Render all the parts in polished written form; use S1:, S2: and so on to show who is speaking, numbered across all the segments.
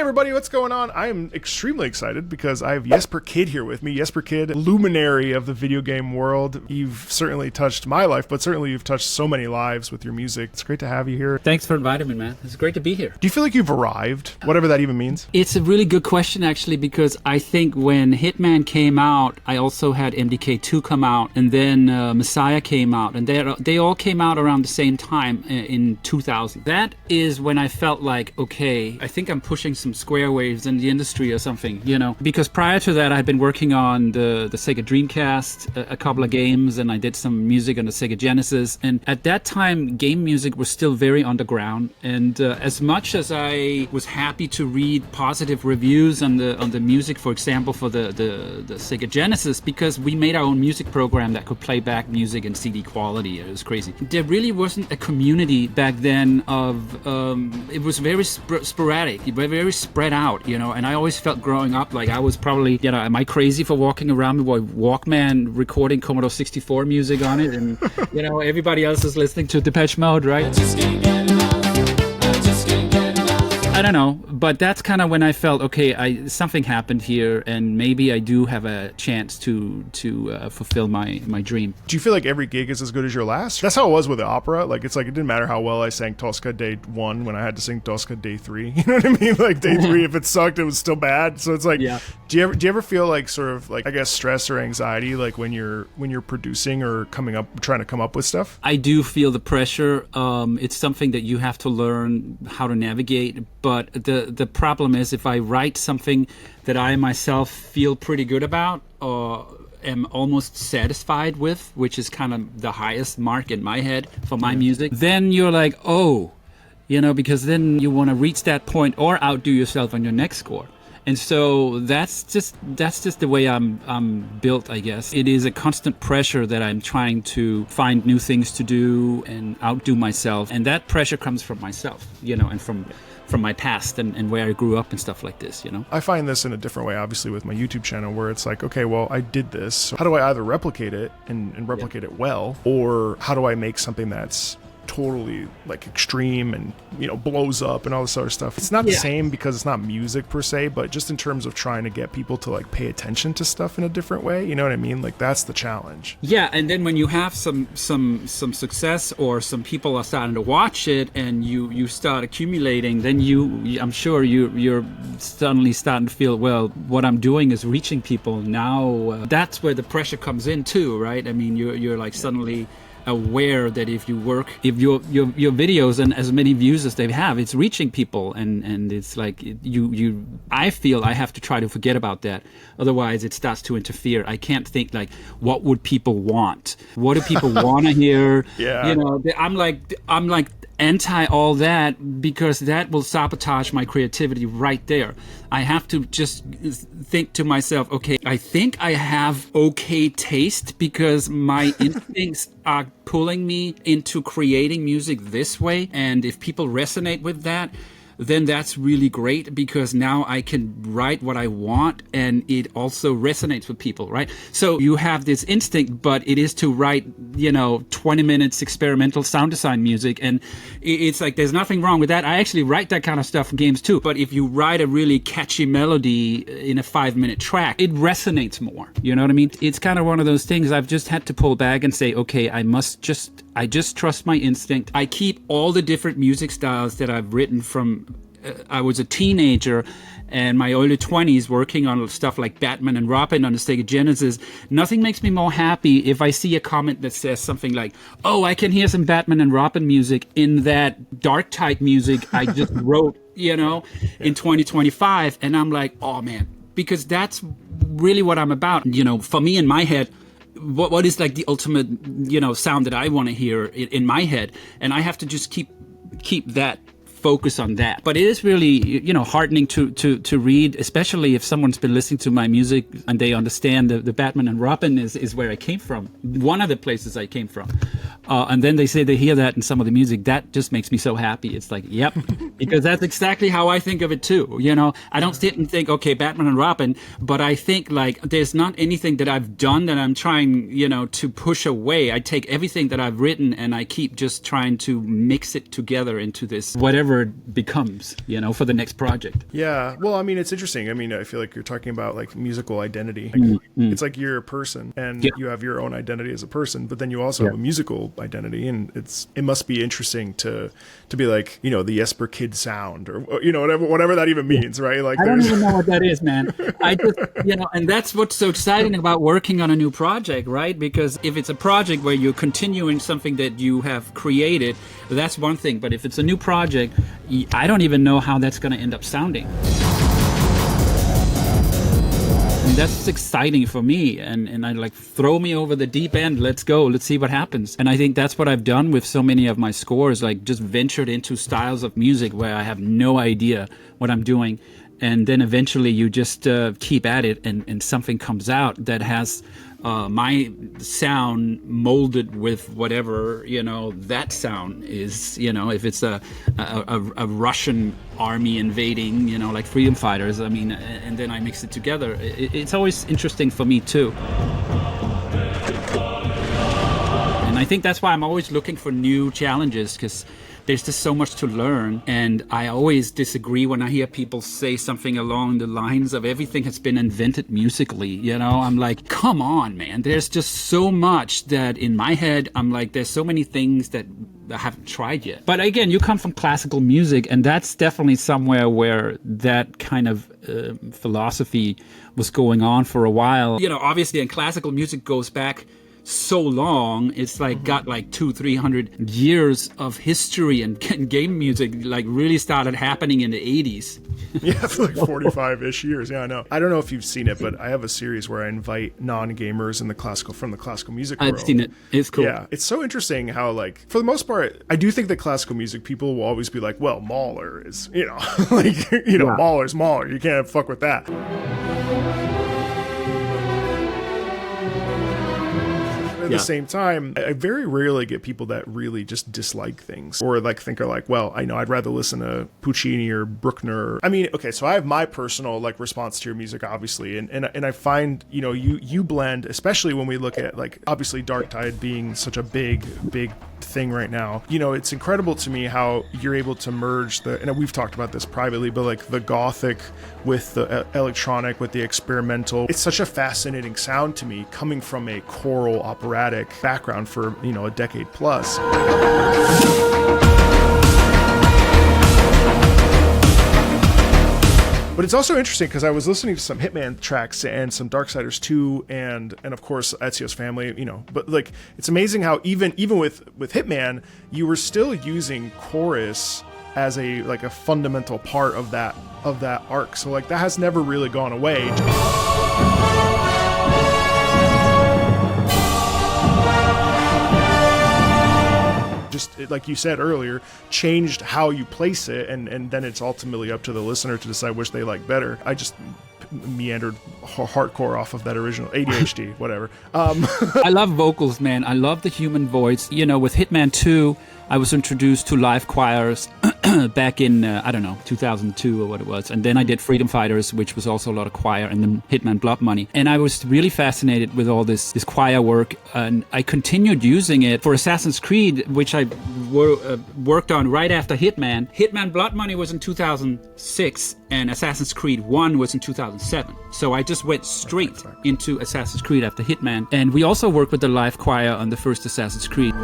S1: everybody, what's going on? I am extremely excited because I have Jesper Kid here with me. Jesper Kid, luminary of the video game world. You've certainly touched my life, but certainly you've touched so many lives with your music. It's great to have you here.
S2: Thanks for inviting me, man. It's great to be here.
S1: Do you feel like you've arrived? Whatever that even means.
S2: It's a really good question, actually, because I think when Hitman came out, I also had MDK2 come out, and then Messiah came out, and they all came out around the same time in 2000. That is when I felt like, okay, I think I'm pushing some square waves in the industry or something, you know? Because prior to that, I'd been working on the Sega Dreamcast, a couple of games, and I did some music on the Sega Genesis. And at that time, game music was still very underground. And as much as I was happy to read positive reviews on the music, for example, for the Sega Genesis, because we made our own music program that could play back music in CD quality. It was crazy. There really wasn't a community back then of, it was very sporadic, very spread out, you know, and I always felt growing up like I was probably, you know, am I crazy for walking around with a Walkman recording Commodore 64 music on it, and, you know, everybody else is listening to Depeche Mode, right? I don't know, but that's kind of when I felt, okay, something happened here, and maybe I do have a chance to fulfill my dream.
S1: Do you feel like every gig is as good as your last? That's how it was with the opera. Like, it's like it didn't matter how well I sang Tosca Day 1 when I had to sing Tosca Day 3. You know what I mean? Like, Day 3, if it sucked, it was still bad. So it's like, yeah. Do you ever feel like sort of like, I guess, stress or anxiety, like when you're producing or trying to come up with stuff?
S2: I do feel the pressure. It's something that you have to learn how to navigate. But the problem is, if I write something that I myself feel pretty good about or am almost satisfied with, which is kind of the highest mark in my head for my music, then you're like, oh, you know, because then you want to reach that point or outdo yourself on your next score. And so that's just the way I'm built, I guess. It is a constant pressure that I'm trying to find new things to do and outdo myself. And that pressure comes from myself, you know, and from my past and where I grew up and stuff like this, you know?
S1: I find this in a different way, obviously, with my YouTube channel, where it's like, okay, well, I did this. So how do I either replicate it and replicate it well, or how do I make something that's totally like extreme and, you know, blows up and all this other stuff? It's not the same because it's not music per se, but just in terms of trying to get people to like pay attention to stuff in a different way, you know what I mean? Like, that's the challenge.
S2: Yeah, and then when you have some success, or some people are starting to watch it, and you start accumulating, then I'm sure you're suddenly starting to feel, well, what I'm doing is reaching people now. That's where the pressure comes in too, right? I mean, you're like suddenly aware that if your videos and as many views as they have, it's reaching people, and it's like I feel I have to try to forget about that, otherwise it starts to interfere. I can't think like, what would people want? What do people want to hear?
S1: Yeah.
S2: You know, I'm like anti all that, because that will sabotage my creativity right there. I have to just think to myself, okay, I think I have okay taste because my instincts are pulling me into creating music this way. And if people resonate with that, then that's really great, because now I can write what I want and it also resonates with people, right? So you have this instinct, but it is to write, you know, 20 minutes experimental sound design music, and it's like there's nothing wrong with that. I actually write that kind of stuff in games too, but if you write a really catchy melody in a 5-minute track, it resonates more, you know what I mean? It's kind of one of those things I've just had to pull back and say, okay, I just trust my instinct. I keep all the different music styles that I've written from I was a teenager and my early 20s working on stuff like Batman and Robin on the Sega Genesis. Nothing makes me more happy if I see a comment that says something like, oh, I can hear some Batman and Robin music in that dark type music I just wrote, you know, in 2025. And I'm like, oh man, because that's really what I'm about. You know, for me in my head, what is like the ultimate, you know, sound that I want to hear in my head, and I have to just keep that focus on that. But it is really, you know, heartening to read, especially if someone's been listening to my music and they understand the Batman and Robin is where I came from, one of the places I came from. And then they say they hear that in some of the music. That just makes me so happy. It's like, yep, because that's exactly how I think of it too. You know, I don't sit and think, okay, Batman and Robin, but I think like there's not anything that I've done that I'm trying, you know, to push away. I take everything that I've written and I keep just trying to mix it together into this whatever whatever it becomes, for the next project.
S1: Yeah. Well, I mean, it's interesting. I mean, I feel like you're talking about like musical identity. Like, it's like you're a person and you have your own identity as a person, but then you also have a musical identity, and it must be interesting to be like, the Jesper kid sound, or whatever that even means, right? Like,
S2: I don't even know what that is, man. I just, and that's what's so exciting about working on a new project, right? Because if it's a project where you're continuing something that you have created, that's one thing. But if it's a new project, I don't even know how that's going to end up sounding. And that's exciting for me, and I like, throw me over the deep end. Let's go. Let's see what happens. And I think that's what I've done with so many of my scores, like just ventured into styles of music where I have no idea what I'm doing. And then eventually you just keep at it, and something comes out that has my sound molded with whatever, that sound is, if it's a Russian army invading, like freedom fighters, I mean, and then I mix it together. It's always interesting for me too. And I think that's why I'm always looking for new challenges, because there's just so much to learn, and I always disagree when I hear people say something along the lines of everything has been invented musically. I'm like, come on, man. There's just so much that in my head, I'm like, there's so many things that I haven't tried yet. But again, you come from classical music, and that's definitely somewhere where that kind of philosophy was going on for a while. Obviously, and classical music goes back so long. It's like got like 200-300 years of history, and game music like really started happening in the 80s.
S1: Yeah, for like 45-ish years. Yeah, I know. I don't know if you've seen it, but I have a series where I invite non-gamers from the classical music world.
S2: I've seen it. It's cool.
S1: Yeah, it's so interesting how, like, for the most part, I do think that classical music people will always be like, well, Mahler is, Mahler's Mahler. You can't fuck with that. At the same time, I very rarely get people that really just dislike things, or like think are like, well, I know I'd rather listen to Puccini or Bruckner. I mean, okay, so I have my personal like response to your music, obviously, and I find you blend, especially when we look at like obviously Dark Tide being such a big thing right now. It's incredible to me how you're able to merge and we've talked about this privately, but like the gothic with the electronic, with the experimental. It's such a fascinating sound to me, coming from a choral operatic background for a decade plus. But it's also interesting because I was listening to some Hitman tracks and some Darksiders 2 and of course Ezio's Family, but like it's amazing how even with Hitman, you were still using chorus as a fundamental part of that arc. So like that has never really gone away. Just like you said earlier, changed how you place it, and then it's ultimately up to the listener to decide which they like better. I just meandered hardcore off of that original ADHD, whatever.
S2: I love vocals, man. I love the human voice. With Hitman 2, I was introduced to live choirs back in, 2002 or what it was. And then I did Freedom Fighters, which was also a lot of choir, and then Hitman Blood Money. And I was really fascinated with all this choir work. And I continued using it for Assassin's Creed, which I worked on right after Hitman. Hitman Blood Money was in 2006, and Assassin's Creed 1 was in 2007. So I just went straight into Assassin's Creed after Hitman. And we also worked with the live choir on the first Assassin's Creed.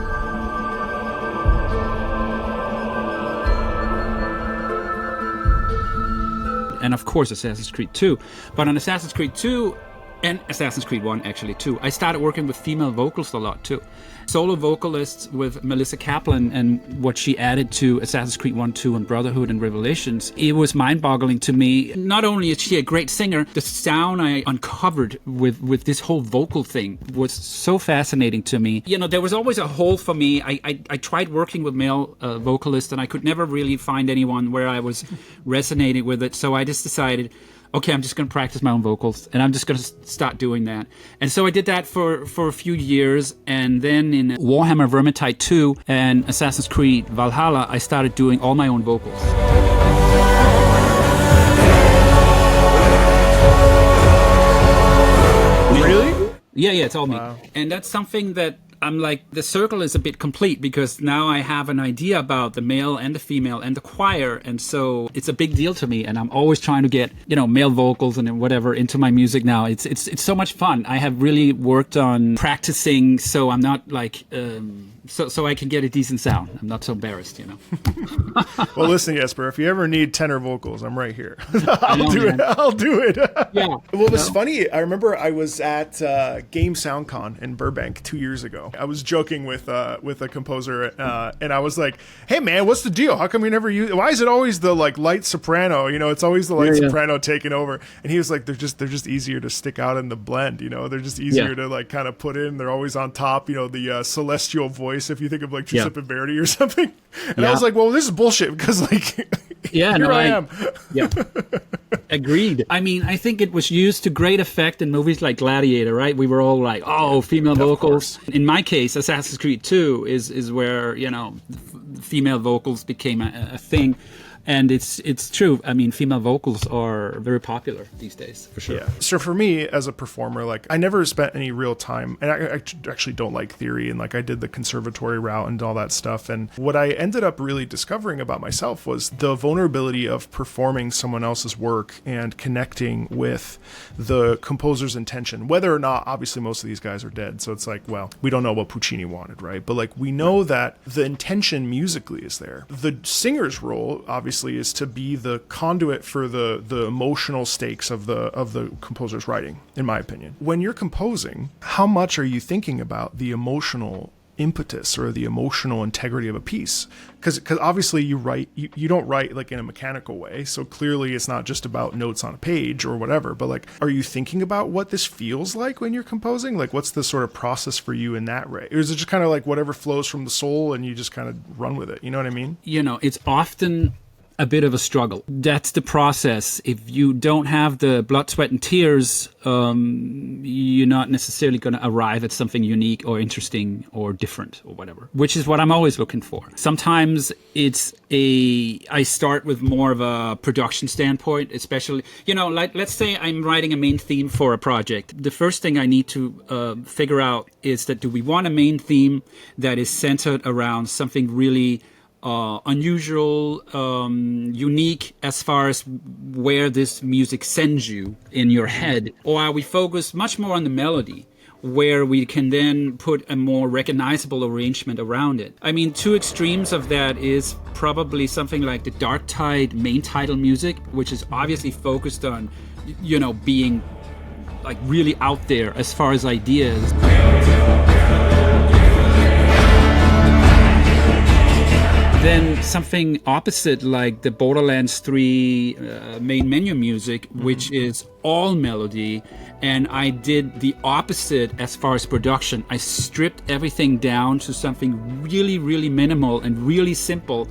S2: And of course Assassin's Creed 2. But on Assassin's Creed 2 and Assassin's Creed 1 actually too, I started working with female vocals a lot too. Solo vocalists with Melissa Kaplan and what she added to Assassin's Creed 1, 2 and Brotherhood and Revelations. It was mind-boggling to me. Not only is she a great singer, the sound I uncovered with this whole vocal thing was so fascinating to me. There was always a hole for me. I tried working with male vocalists and I could never really find anyone where I was resonating with it. So I just decided, okay, I'm just going to practice my own vocals, and I'm just going to start doing that. And so I did that for a few years, and then in Warhammer Vermintide 2 and Assassin's Creed Valhalla, I started doing all my own vocals.
S1: Really?
S2: Yeah, it's all me. Wow. And that's something that I'm like, the circle is a bit complete because now I have an idea about the male and the female and the choir. And so it's a big deal to me. And I'm always trying to get, male vocals and whatever into my music now. It's so much fun. I have really worked on practicing so I'm not like, so I can get a decent sound. I'm not so embarrassed,
S1: Well, listen, Jesper, if you ever need tenor vocals, I'm right here. I'll do it.
S2: Yeah.
S1: Well, it was funny. I remember I was at Game SoundCon in Burbank 2 years ago. I was joking with a composer, and I was like, "Hey, man, what's the deal? How come we never use? Why is it always the like light soprano? It's always the light soprano taking over." And he was like, "They're just easier to stick out in the blend. They're just easier to like kind of put in. They're always on top. The celestial voice. If you think of like Giuseppe Verdi or something." And I was like, "Well, this is bullshit because like, here I am."
S2: Yeah. Agreed. I mean, I think it was used to great effect in movies like Gladiator, right? We were all like, "Oh, female vocals." In my case, Assassin's Creed 2 is where female vocals became a thing. And it's true. I mean, female vocals are very popular these days, for sure.
S1: Yeah. So for me, as a performer, like I never spent any real time, and I actually don't like theory, and like I did the conservatory route and all that stuff. And what I ended up really discovering about myself was the vulnerability of performing someone else's work and connecting with the composer's intention, whether or not, obviously, most of these guys are dead. So it's like, well, we don't know what Puccini wanted, right? But like we know that the intention musically is there. The singer's role, obviously, is to be the conduit for the emotional stakes of the composer's writing, in my opinion. When you're composing, how much are you thinking about the emotional impetus or the emotional integrity of a piece? Because obviously you don't write like in a mechanical way, so clearly it's not just about notes on a page or whatever, but like, are you thinking about what this feels like when you're composing? Like, what's the sort of process for you in that way? Or is it just kind of like whatever flows from the soul and you just kind of run with it? You know what I mean?
S2: It's often a bit of a struggle. That's the process. If you don't have the blood, sweat, and tears, you're not necessarily going to arrive at something unique or interesting or different or whatever, which is what I'm always looking for. Sometimes I start with more of a production standpoint, especially, like let's say I'm writing a main theme for a project. The first thing I need to figure out is that do we want a main theme that is centered around something really unusual, unique as far as where this music sends you in your head? Or are we focused much more on the melody, where we can then put a more recognizable arrangement around it? I mean, two extremes of that is probably something like the Dark Tide main title music, which is obviously focused on, being like really out there as far as ideas. Then something opposite like the Borderlands 3 main menu music, which is all melody. And I did the opposite as far as production. I stripped everything down to something really, really minimal and really simple.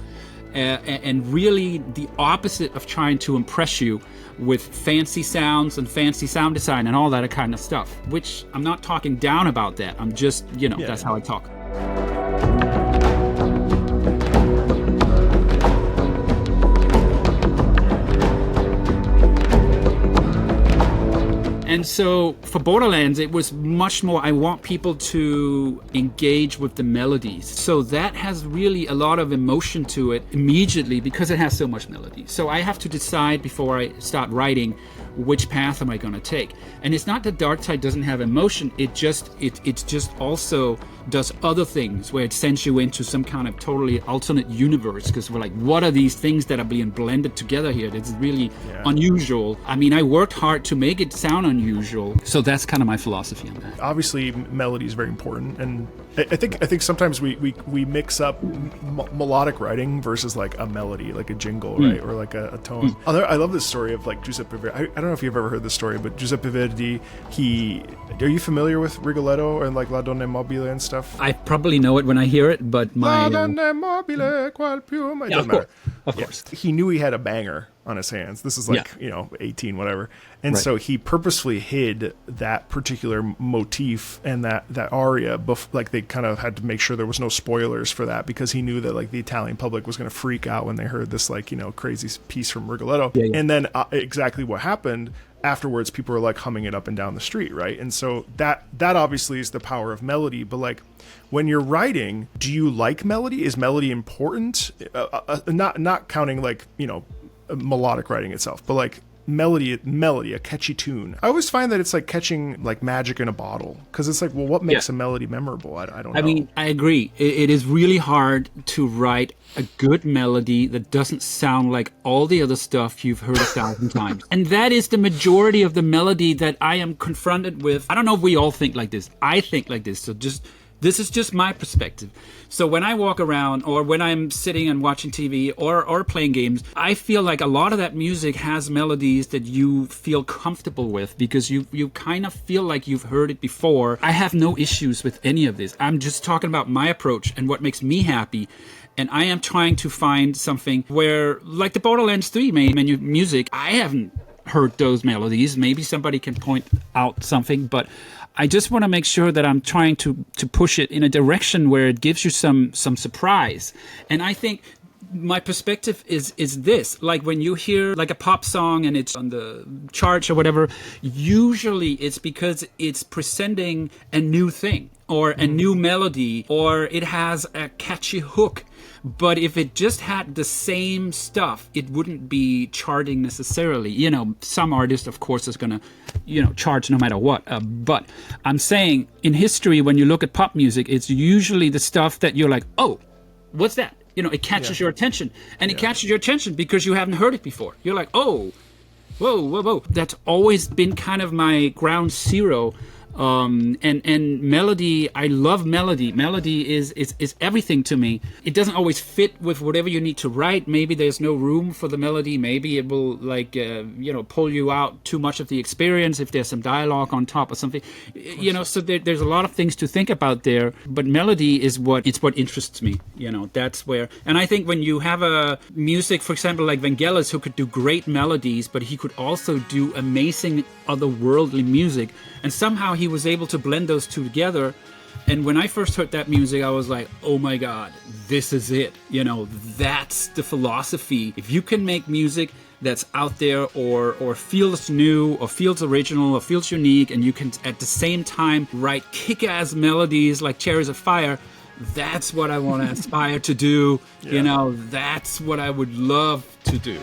S2: And really the opposite of trying to impress you with fancy sounds and fancy sound design and all that kind of stuff, which I'm not talking down about that. I'm just, that's how I talk. And so for Borderlands, it was much more, I want people to engage with the melodies. So that has really a lot of emotion to it immediately because it has so much melody. So I have to decide before I start writing, which path am I going to take? And it's not that Dark Tide doesn't have emotion. It just also does other things where it sends you into some kind of totally alternate universe, because we're like, what are these things that are being blended together here? That's really unusual. I mean, I worked hard to make it sound unusual. So that's kind of my philosophy on that.
S1: Obviously, melody is very important, and I think sometimes we mix up melodic writing versus like a melody, like a jingle, right, or like a tone. I love this story of like Giuseppe Verdi. I don't know if you've ever heard this story, but Giuseppe Verdi, are you familiar with Rigoletto and like La Donna Mobile and stuff?
S2: I probably know it when I hear it, but
S1: La Donna Mobile, qual piuma.
S2: Of course.
S1: He knew he had a banger on his hands. This is like 18 whatever, and so he purposefully hid that particular motif and that aria like they kind of had to make sure there was no spoilers for that, because he knew that like the Italian public was going to freak out when they heard this like crazy piece from Rigoletto. And then exactly what happened afterwards people are like humming it up and down the street, right? And so that obviously is the power of melody. But like when you're writing, do you like melody? Is melody important? Not counting like, you know, melodic writing itself, but like melody, a catchy tune. I always find that it's like catching like magic in a bottle, because it's like, well, what makes a melody memorable? I don't know.
S2: I mean, I agree. It is really hard to write a good melody that doesn't sound like all the other stuff you've heard 1,000 times. And that is the majority of the melody that I am confronted with. I don't know if we all think like this. I think like this. So this is just my perspective. So when I walk around, or when I'm sitting and watching TV or playing games, I feel like a lot of that music has melodies that you feel comfortable with, because you kind of feel like you've heard it before. I have no issues with any of this. I'm just talking about my approach and what makes me happy. And I am trying to find something where, like the Borderlands 3 menu music, I haven't heard those melodies. Maybe somebody can point out something, but I just want to make sure that I'm trying to push it in a direction where it gives you some surprise. And I think my perspective is this: like when you hear like a pop song and it's on the charts or whatever, usually it's because it's presenting a new thing or a new melody, or it has a catchy hook. But if it just had the same stuff, it wouldn't be charting necessarily. You know, some artist, of course, is going to, you know, chart no matter what. But I'm saying in history, when you look at pop music, it's usually the stuff that you're like, oh, what's that? You know, it catches your attention. And it catches your attention because you haven't heard it before. You're like, oh, whoa. That's always been kind of my ground zero. And melody, I love melody. Melody is everything to me. It doesn't always fit with whatever you need to write. Maybe there's no room for the melody. Maybe it will pull you out too much of the experience if there's some dialogue on top or something. You know, so there's a lot of things to think about there. But melody is what interests me. You know, that's where. And I think when you have a music, for example, like Vangelis, who could do great melodies, but he could also do amazing otherworldly music, and somehow he was able to blend those two together. And when I first heard that music, I was like, oh my God, this is it. You know, that's the philosophy. If you can make music that's out there or feels new or feels original or feels unique, and you can at the same time write kick-ass melodies like Chariots of Fire, that's what I want to aspire to do. Yeah. You know, that's what I would love to do.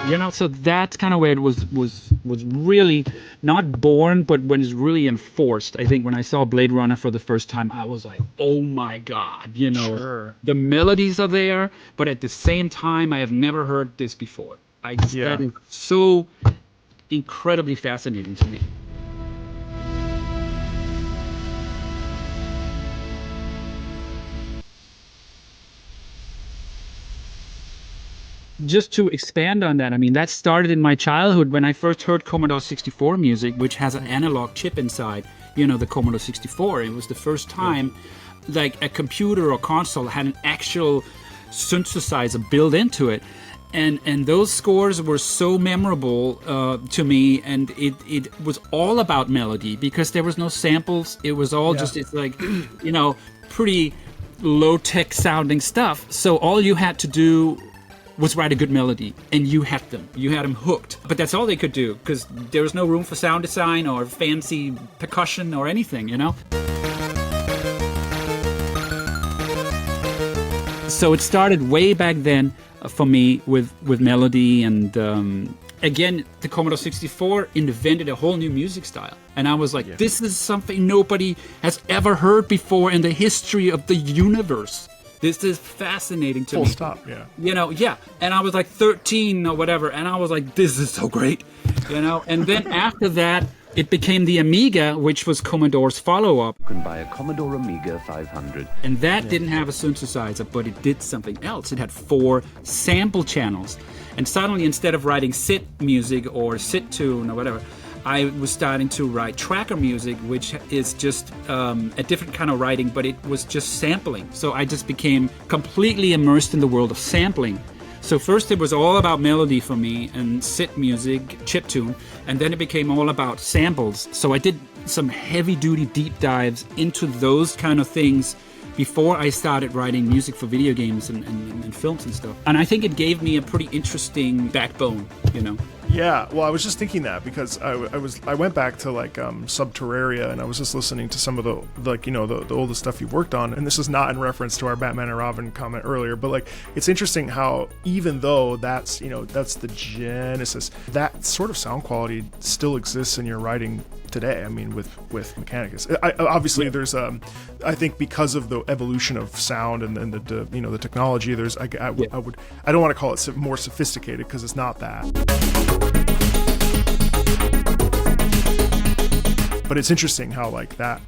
S2: You know, so that's kind of where it was really not born, but when it's really enforced. I think when I saw Blade Runner for the first time, I was like, oh my God, you know, the melodies are there, but at the same time, I have never heard this before. That is so incredibly fascinating to me. Just to expand on that, I mean, that started in my childhood when I first heard Commodore 64 music, which has an analog chip inside, you know, the Commodore 64. It was the first time like a computer or console had an actual synthesizer built into it. And those scores were so memorable to me, and it was all about melody because there was no samples. It was all just, it's like, you know, pretty low-tech sounding stuff. So all you had to do was write a good melody, and you had them hooked. But that's all they could do, because there was no room for sound design or fancy percussion or anything, you know? So it started way back then for me with melody, and again, the Commodore 64 invented a whole new music style. And I was like, this is something nobody has ever heard before in the history of the universe. This is fascinating to me.
S1: Full stop, yeah.
S2: You know, yeah. And I was like 13 or whatever, and I was like, this is so great, you know? And then after that, it became the Amiga, which was Commodore's follow-up.
S3: You can buy a Commodore Amiga 500.
S2: And that didn't have a synthesizer, but it did something else. It had 4 sample channels. And suddenly, instead of writing sit music or sit tune or whatever, I was starting to write tracker music, which is just a different kind of writing, but it was just sampling. So I just became completely immersed in the world of sampling. So first it was all about melody for me and sit music, chiptune, and then it became all about samples. So I did some heavy-duty deep dives into those kind of things before I started writing music for video games and films and stuff. And I think it gave me a pretty interesting backbone, you know.
S1: Yeah, well, I was just thinking that because I went back to like Subterraria, and I was just listening to some of the like, you know, the oldest stuff you've worked on, and this is not in reference to our Batman and Robin comment earlier, but like it's interesting how even though that's, you know, that's the genesis, that sort of sound quality still exists in your writing today. I mean, with Mechanicus, obviously there's I think because of the evolution of sound and the you know, the technology, there's I don't want to call it more sophisticated because it's not that. But it's interesting how like that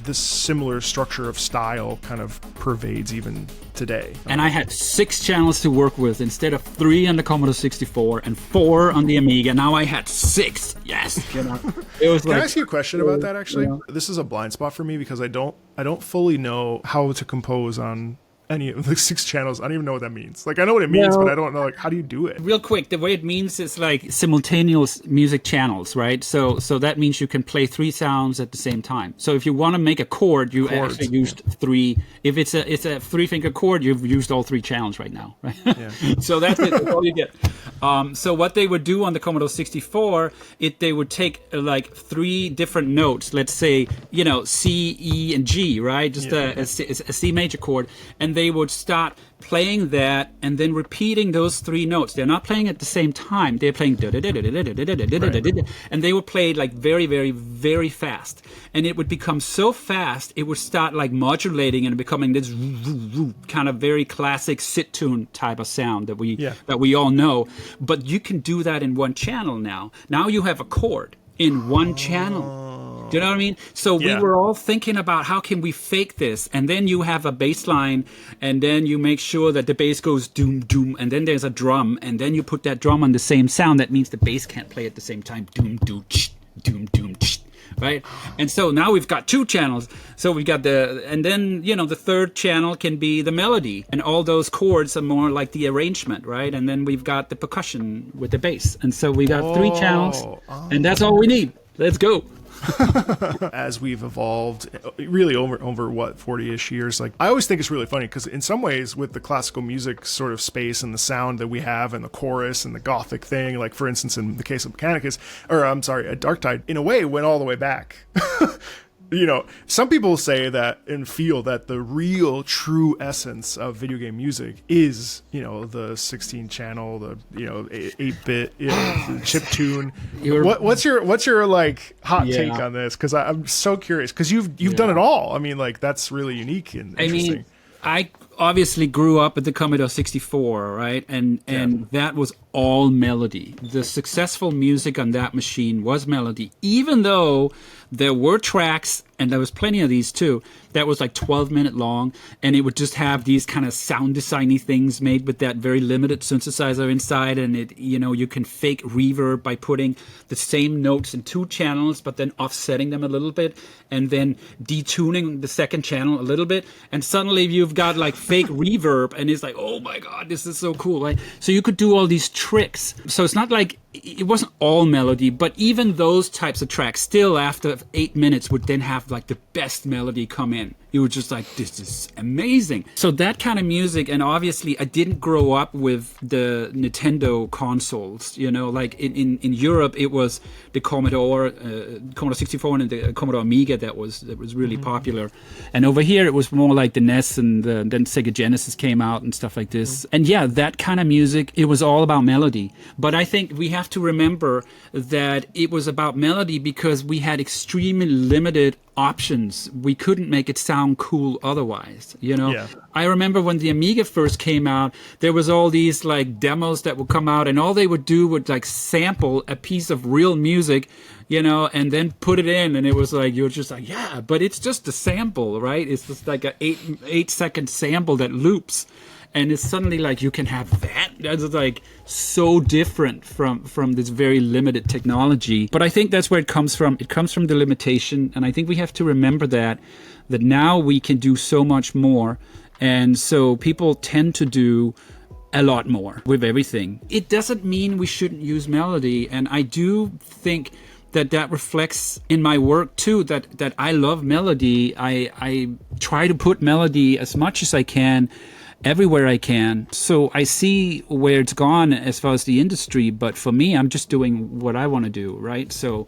S1: this similar structure of style kind of pervades even today.
S2: And I had 6 channels to work with instead of 3 on the Commodore 64 and 4 on the Amiga. Now I had 6. Yes. You know, it was.
S1: Can I ask you a question about that? Actually, this is a blind spot for me because I don't fully know how to compose on any of the 6 channels. I don't even know what that means. Like I know what it means, but I don't know like how do you do it?
S2: Real quick, the way it means is like simultaneous music channels, right? So that means you can play 3 sounds at the same time. So if you want to make a chord, you actually used 3. If it's a 3-finger chord, you've used all 3 channels right now, right? Yeah. So that's it. That's all you get. So what they would do on the Commodore 64, they would take like 3 different notes. Let's say, you know, C, E, and G, right? Just a C major chord, and they would start playing that and then repeating those 3 notes. They're not playing at the same time. They're playing and they would play like very, very, very fast. And it would become so fast, it would start like modulating and becoming this kind of very classic sit tune type of sound that we all know. But you can do that in one channel now. Now you have a chord in one channel. Do you know what I mean? So we were all thinking about how can we fake this? And then you have a bass line, and then you make sure that the bass goes doom, doom, and then there's a drum, and then you put that drum on the same sound. That means the bass can't play at the same time. Doom, doom, doom, doom, right? And so now we've got 2 channels. So we've got and then, you know, the 3rd channel can be the melody, and all those chords are more like the arrangement, right? And then we've got the percussion with the bass. And so we got 3 channels, and that's all we need. Let's go.
S1: As we've evolved really over what 40-ish years, like I always think it's really funny because in some ways with the classical music sort of space and the sound that we have and the chorus and the gothic thing, like for instance in the case of Mechanicus, or I'm sorry, Darktide, in a way went all the way back. You know, some people say that and feel that the real true essence of video game music is, you know, the 16 channel, the, you know, 8-bit, you know, chip tune. What's your like hot take on this? Because I'm so curious because you've done it all. I mean, like that's really unique and interesting. I mean,
S2: I obviously grew up at the Commodore 64, right? And that was all melody. The successful music on that machine was melody, even though there were tracks, and there was plenty of these too, that was like 12-minute long, and it would just have these kind of sound designy things made with that very limited synthesizer inside, and it, you know, you can fake reverb by putting the same notes in 2 channels, but then offsetting them a little bit, and then detuning the second channel a little bit, and suddenly you've got like fake reverb, and it's like, oh my god, this is so cool, right? So you could do all these tricks. So it's not like it wasn't all melody, but even those types of tracks still after 8 minutes would then have like the best melody come in. You were just like, this is amazing. So that kind of music, and obviously I didn't grow up with the Nintendo consoles, you know, like in Europe it was the Commodore 64 and the Commodore Amiga that was really popular. And over here it was more like the NES and then Sega Genesis came out and stuff like this. And yeah, that kind of music, it was all about melody. But I think we have to remember that it was about melody because we had extremely limited options. We couldn't make it sound cool otherwise, you know? Yeah. I remember when the Amiga first came out, there was all these like demos that would come out and all they would do would like sample a piece of real music, you know, and then put it in, and it was like, you're just like, yeah, but it's just a sample, right? It's just like a 8-second sample that loops. And it's suddenly like you can have that. That's like so different from this very limited technology. But I think that's where it comes from. It comes from the limitation. And I think we have to remember that now we can do so much more. And so people tend to do a lot more with everything. It doesn't mean we shouldn't use melody. And I do think that reflects in my work too, that I love melody. I try to put melody as much as I can everywhere I can. So I see where it's gone as far as the industry, but for me, I'm just doing what I want to do, right? So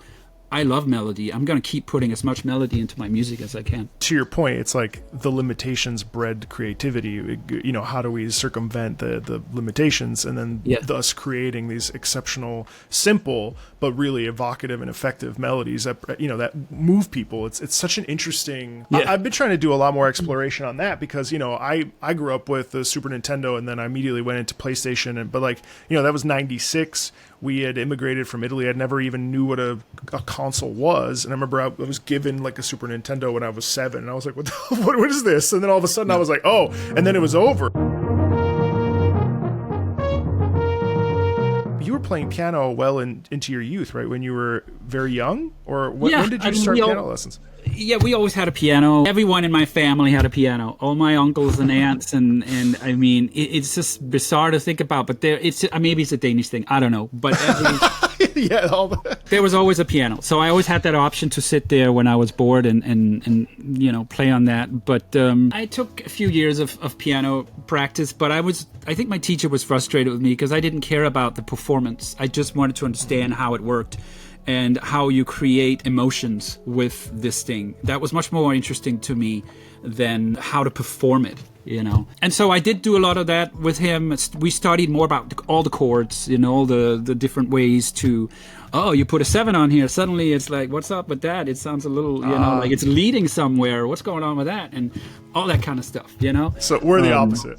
S2: I love melody. I'm going to keep putting as much melody into my music as I can.
S1: To your point, it's like the limitations bred creativity. You know, how do we circumvent the limitations, and then thus creating these exceptional, simple, but really evocative and effective melodies that, you know, that move people. It's such an interesting... I've been trying to do a lot more exploration on that because, you know, I grew up with the Super Nintendo, and then I immediately went into PlayStation. But like, you know, that was 96. We had immigrated from Italy. I never even knew what a console was. And I remember I was given like a Super Nintendo when I was 7. And I was like, what is this? And then all of a sudden I was like, oh, and then it was over. You were playing piano well into your youth, right? When you were very young? Or when did you start piano lessons?
S2: Yeah, we always had a piano. Everyone in my family had a piano. All my uncles and aunts, and I mean, it's just bizarre to think about. But maybe it's a Danish thing. I don't know. But there was always a piano, so I always had that option to sit there when I was bored and you know, play on that. But I took a few years of piano practice, but I think my teacher was frustrated with me because I didn't care about the performance. I just wanted to understand how it worked and how you create emotions with this thing. That was much more interesting to me than how to perform it, you know. And so I did do a lot of that with him. We studied more about all the chords, you know, all the different ways to, oh, you put a 7 on here, suddenly it's like, what's up with that? It sounds a little, you know, like it's leading somewhere. What's going on with that? And all that kind of stuff, you know?
S1: So we're the opposite.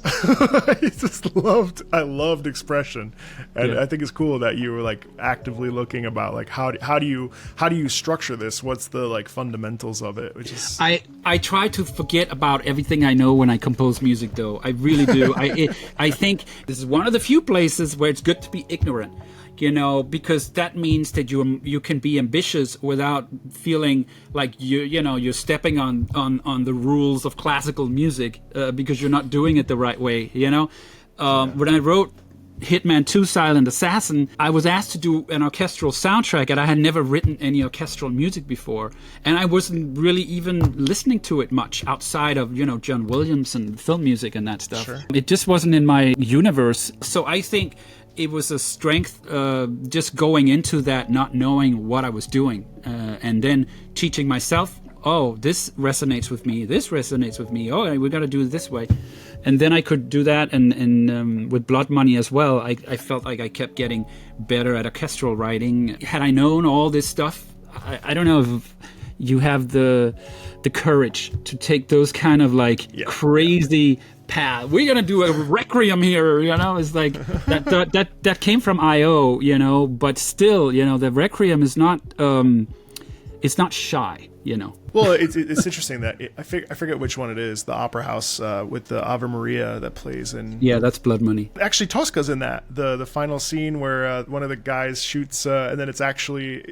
S1: I loved expression. And I think it's cool that you were like actively looking about like, how do you structure this? What's the like fundamentals of it? Which is...
S2: I try to forget about everything I know when I compose music, though. I really do. I think this is one of the few places where it's good to be ignorant, you know, because that means that you can be ambitious without feeling like you're stepping on the rules of classical music because you're not doing it the right way, you know. When I wrote Hitman 2 Silent Assassin, I was asked to do an orchestral soundtrack, and I had never written any orchestral music before, and I wasn't really even listening to it much outside of, you know, John Williams and film music and that stuff. Sure. It just wasn't in my universe. So I think it was a strength just going into that, not knowing what I was doing, and then teaching myself, oh, this resonates with me, oh, we got to do it this way. And then I could do that, and with Blood Money as well, I felt like I kept getting better at orchestral writing. Had I known all this stuff, I don't know if you have the courage to take those kind of like crazy path. We're gonna do a requiem here, you know. It's like that came from I.O., you know, but still, you know, the requiem is not it's not shy, you know.
S1: Well, it's interesting that I forget which one it is, the opera house with the Ave Maria that plays in...
S2: Yeah, that's Blood Money.
S1: Actually, Tosca's in that. The final scene where one of the guys shoots and then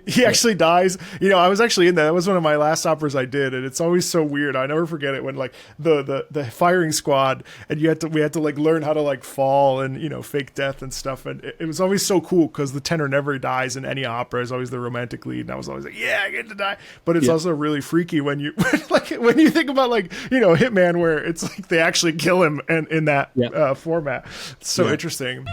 S1: he actually dies. You know, I was actually in that. That was one of my last operas I did, and it's always so weird. I never forget it when like the firing squad, and we had to like learn how to like fall and, you know, fake death and stuff. And it was always so cool because the tenor never dies in any opera. It's always the romantic lead, and I was always like, yeah, I get to die. But it's also really freaky when you when you think about like, you know, Hitman, where it's like they actually kill him and in that format. It's so interesting.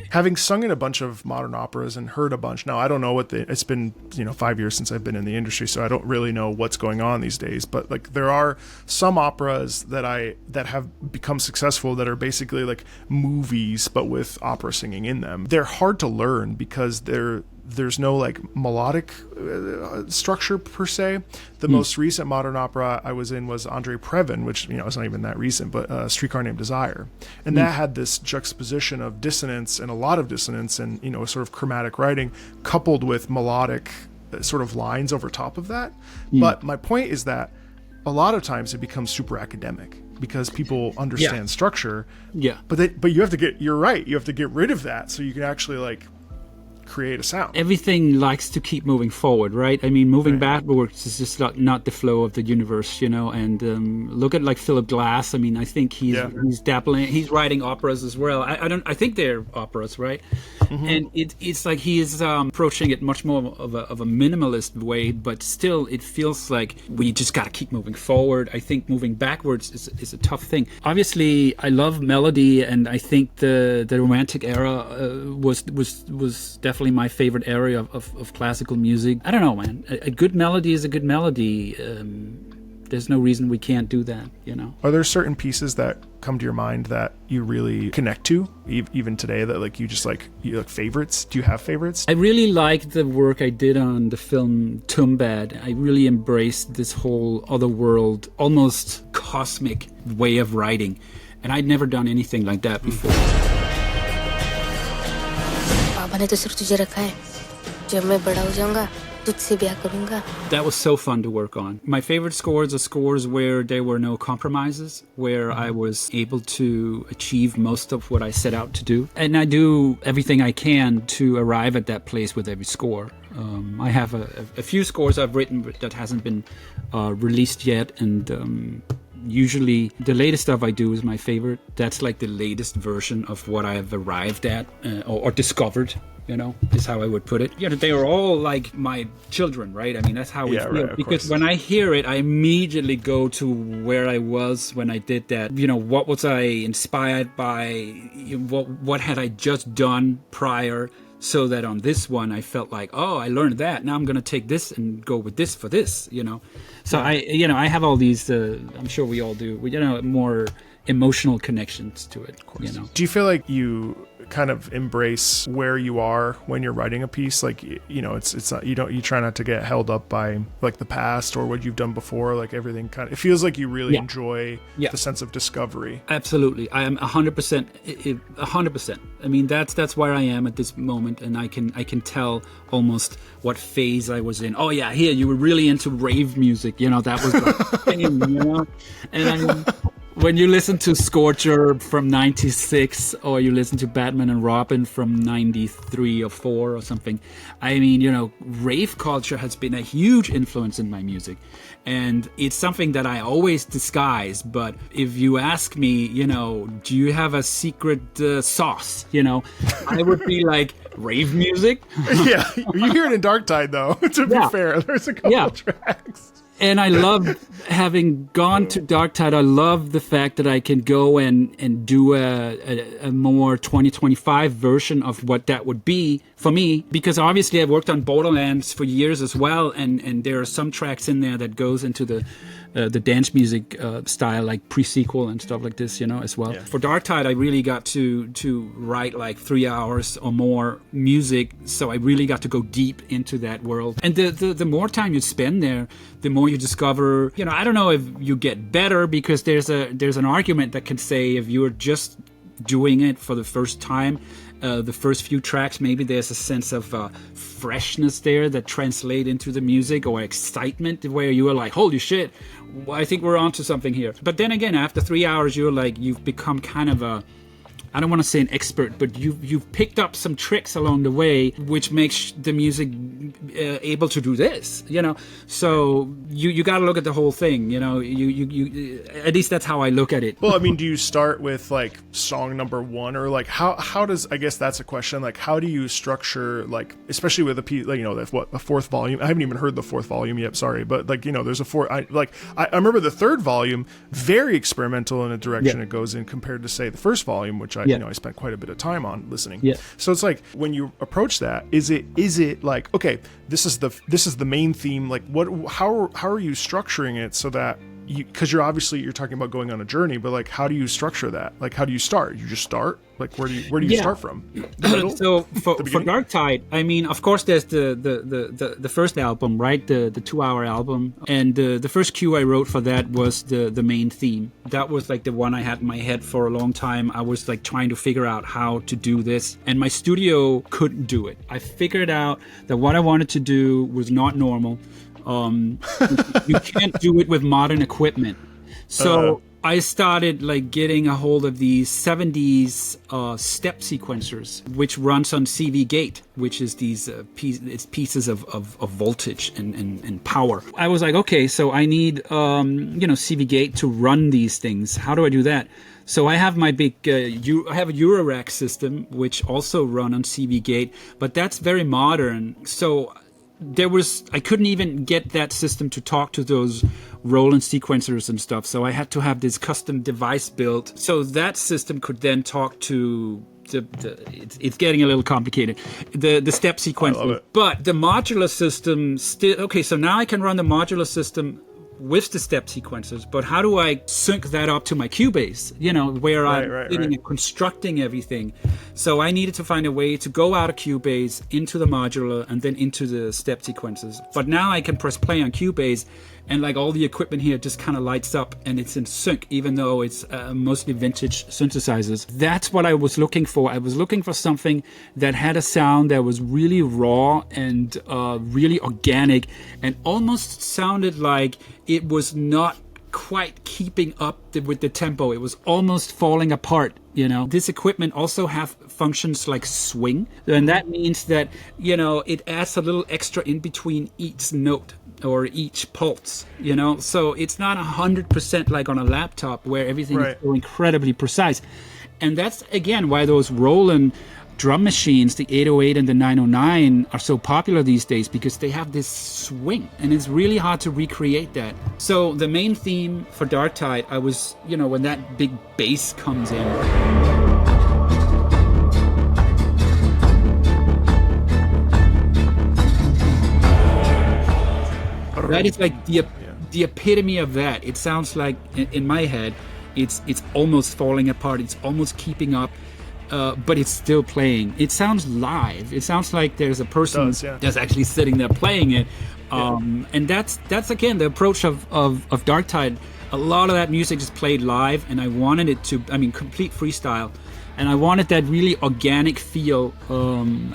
S1: Having sung in a bunch of modern operas and heard a bunch, now I don't know it's been, you know, 5 years since I've been in the industry, so I don't really know what's going on these days, but like there are some operas that have become successful that are basically like movies but with opera singing in them. They're hard to learn because there's no like melodic structure per se. The most recent modern opera I was in was Andrei Previn, which, you know, it's not even that recent, but Streetcar Named Desire. And that had this juxtaposition of dissonance, and a lot of dissonance, and, you know, sort of chromatic writing coupled with melodic sort of lines over top of that. But my point is that a lot of times it becomes super academic because people understand structure. Yeah. But you have to you're right, you have to get rid of that so you can actually like create a sound.
S2: Everything likes to keep moving forward, right? I mean, moving backwards is just not the flow of the universe, you know. And look at like Philip Glass. I mean, I think he's dabbling. He's writing operas as well. I think they're operas, right? And it's like he is approaching it much more of a minimalist way, but still, it feels like we just got to keep moving forward. I think moving backwards is a tough thing. Obviously, I love melody, and I think the Romantic era was definitely my favorite area of classical music. I don't know, man. A good melody is a good melody. There's no reason we can't do that, you know.
S1: Are there certain pieces that come to your mind that you really connect to, even today, that like you like favorites? Do you have favorites?
S2: I really liked the work I did on the film Tumbad. I really embraced this whole other world, almost cosmic way of writing. And I'd never done anything like that before.
S4: पापा ने तो सिर्फ तुझे रखा है जब मैं बड़ा हो जाऊंगा तुझसे ब्याह करूंगा.
S2: That was so fun to work on. My favorite scores are scores where there were no compromises, where I was able to achieve most of what I set out to do. And I do everything I can to arrive at that place with every score. I have a few scores I've written that hasn't been released yet, and usually the latest stuff I do is my favorite. That's like the latest version of what I have arrived at or discovered, you know, is how I would put it. Yeah, they are all like my children, right? I mean, that's how we feel.
S1: Right,
S2: because when I hear it, I immediately go to where I was when I did that. You know, what was I inspired by? What had I just done prior? So that on this one, I felt like, oh, I learned that. Now I'm going to take this and go with this for this, you know. So I have all these, I'm sure we all do, more emotional connections to it, you know.
S1: Do you feel like you kind of embrace where you are when you're writing a piece? Like, you know, it's not, you try not to get held up by like the past or what you've done before, like everything kind of, it feels like you really enjoy the sense of discovery.
S2: Absolutely. I am 100%. I mean, that's where I am at this moment, and I can tell almost what phase I was in. Oh yeah, here you were really into rave music, you know, that was like thing, you know. And when you listen to Scorcher from 96, or you listen to Batman and Robin from 93 or 4 or something, I mean, you know, rave culture has been a huge influence in my music. And it's something that I always disguise. But if you ask me, you know, do you have a secret sauce? You know, I would be like, rave music?
S1: Yeah, you hear it in Dark Tide, though, to be fair. There's a couple tracks.
S2: And I love having gone to Dark Tide. I love the fact that I can go and do a more 2025 version of what that would be for me. Because obviously I've worked on Borderlands for years as well. And there are some tracks in there that goes into the dance music style, like pre-sequel and stuff like this, you know, as well. Yeah. For Dark Tide, I really got to write like 3 hours or more music. So I really got to go deep into that world. And the more time you spend there, the more you discover, you know, I don't know if you get better, because there's an argument that can say if you're just doing it for the first time, the first few tracks, maybe there's a sense of freshness there that translate into the music, or excitement where you are like, holy shit, I think we're onto something here. But then again, after 3 hours, you've become kind of a, I don't want to say an expert, but you've picked up some tricks along the way, which makes the music able to do this, you know. So you got to look at the whole thing, you know. You at least that's how I look at it.
S1: Well, I mean, do you start with like song number 1, or like how does, I guess that's a question. Like, how do you structure, like, especially with a piece, like, you know, a 4th volume? I haven't even heard the 4th volume yet. Sorry, but like, you know, there's a 4. I remember the 3rd volume, very experimental in the direction it goes in compared to, say, the 1st volume, which I spent quite a bit of time on listening. Yeah. So it's like, when you approach that, is it like, okay, this is the main theme, like how are you structuring it so that because you're talking about going on a journey, but like, how do you structure that? Like, how do you start? You just start? Like, where do you start from? The middle?
S2: So for Dark Tide, I mean, of course, there's the first album, right? The 2-hour album, and the first cue I wrote for that was the main theme. That was like the one I had in my head for a long time. I was like trying to figure out how to do this, and my studio couldn't do it. I figured out that what I wanted to do was not normal. You can't do it with modern equipment. So I started like getting a hold of these 70s step sequencers, which runs on CV gate, which is these pieces of voltage and power. I was like, okay, so I need CV gate to run these things. How do I do that? So I have my big, I have a Eurorack system, which also run on CV gate, but that's very modern. So I couldn't even get that system to talk to those Roland sequencers and stuff. So I had to have this custom device built. So that system could then talk to it's getting a little complicated. The step sequencer. But the modular system still, okay, so now I can run the modular system with the step sequencers, but how do I sync that up to my Cubase, where I'm sitting and constructing everything? So I needed to find a way to go out of Cubase into the modular and then into the step sequencers. But now I can press play on Cubase and like all the equipment here just kind of lights up and it's in sync, even though it's mostly vintage synthesizers. That's what I was looking for. I was looking for something that had a sound that was really raw and really organic and almost sounded like it was not quite keeping up with the tempo. It was almost falling apart, This equipment also have functions like swing, and that means that, it adds a little extra in between each note or each pulse, So it's not 100% like on a laptop where everything is so incredibly precise. And that's, again, why those Roland drum machines, the 808 and the 909, are so popular these days, because they have this swing and it's really hard to recreate that. So the main theme for Dark Tide, I was, when that big bass comes in. That is like the epitome of that. It sounds like, in my head, it's almost falling apart. It's almost keeping up. But it's still playing. It sounds live. It sounds like there's a person that's actually sitting there playing it. And that's again the approach of Dark Tide. A lot of that music is played live, and I wanted it to, complete freestyle. And I wanted that really organic feel.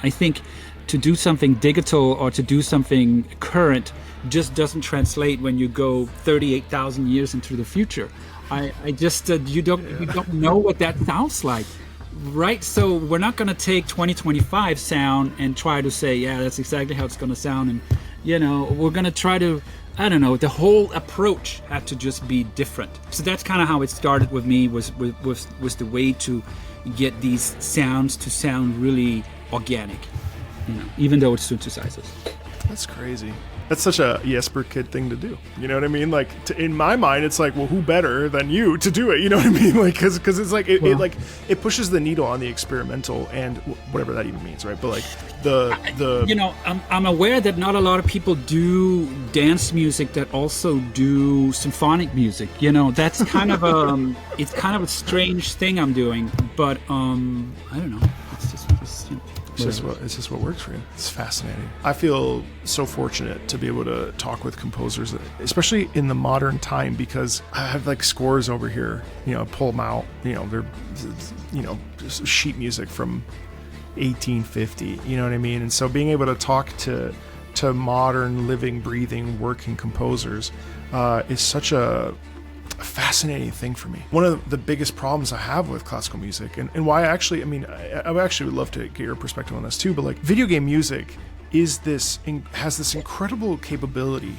S2: I think to do something digital or to do something current just doesn't translate when you go 38,000 years into the future. I just, you don't know what that sounds like. Right, so we're not going to take 2025 sound and try to say, yeah, that's exactly how it's going to sound. And, we're going to try to, the whole approach had to just be different. So that's kind of how it started with me, was the way to get these sounds to sound really organic, even though it's synthesizers.
S1: That's crazy. That's such a Jesper kid thing to do. You know what I mean? Like, in my mind, it's like, well, who better than you to do it? You know what I mean? Like, because it's like it pushes the needle on the experimental and whatever that even means, right? But like the
S2: I'm aware that not a lot of people do dance music that also do symphonic music. That's kind of it's kind of a strange thing I'm doing, but I don't know. It's just
S1: It's just what works for you. It's fascinating. I feel so fortunate to be able to talk with composers, especially in the modern time, because I have like scores over here, pull them out, they're, just sheet music from 1850, you know what I mean? And so being able to talk to modern, living, breathing, working composers is such a fascinating thing for me. One of the biggest problems I have with classical music, and why I actually would love to get your perspective on this too, but like video game music has this incredible capability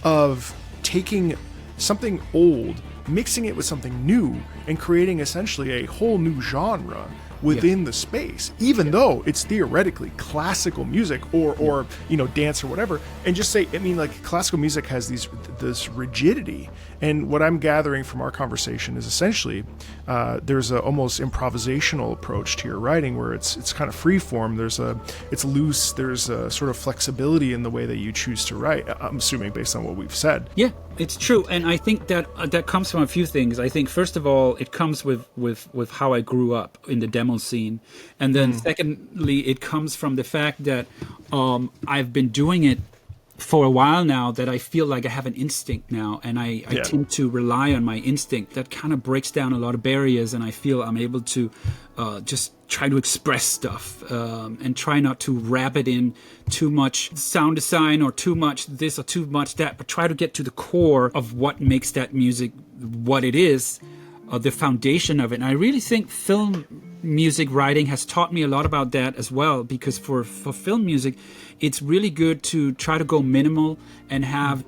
S1: of taking something old, mixing it with something new, and creating essentially a whole new genre within the space, even though it's theoretically classical music or dance or whatever. And just say, like classical music has this rigidity. And what I'm gathering from our conversation is essentially there's a almost improvisational approach to your writing, where it's kind of free form. It's loose. There's a sort of flexibility in the way that you choose to write. I'm assuming based on what we've said.
S2: Yeah, it's true. And I think that comes from a few things. I think first of all, it comes with how I grew up in the demo scene, and then secondly, it comes from the fact that I've been doing it for a while now, that I feel like I have an instinct now, and I tend to rely on my instinct. That kind of breaks down a lot of barriers, and I feel I'm able to just try to express stuff and try not to wrap it in too much sound design or too much this or too much that, but try to get to the core of what makes that music what it is. the foundation of it. And I really think film music writing has taught me a lot about that as well, because for film music, it's really good to try to go minimal and have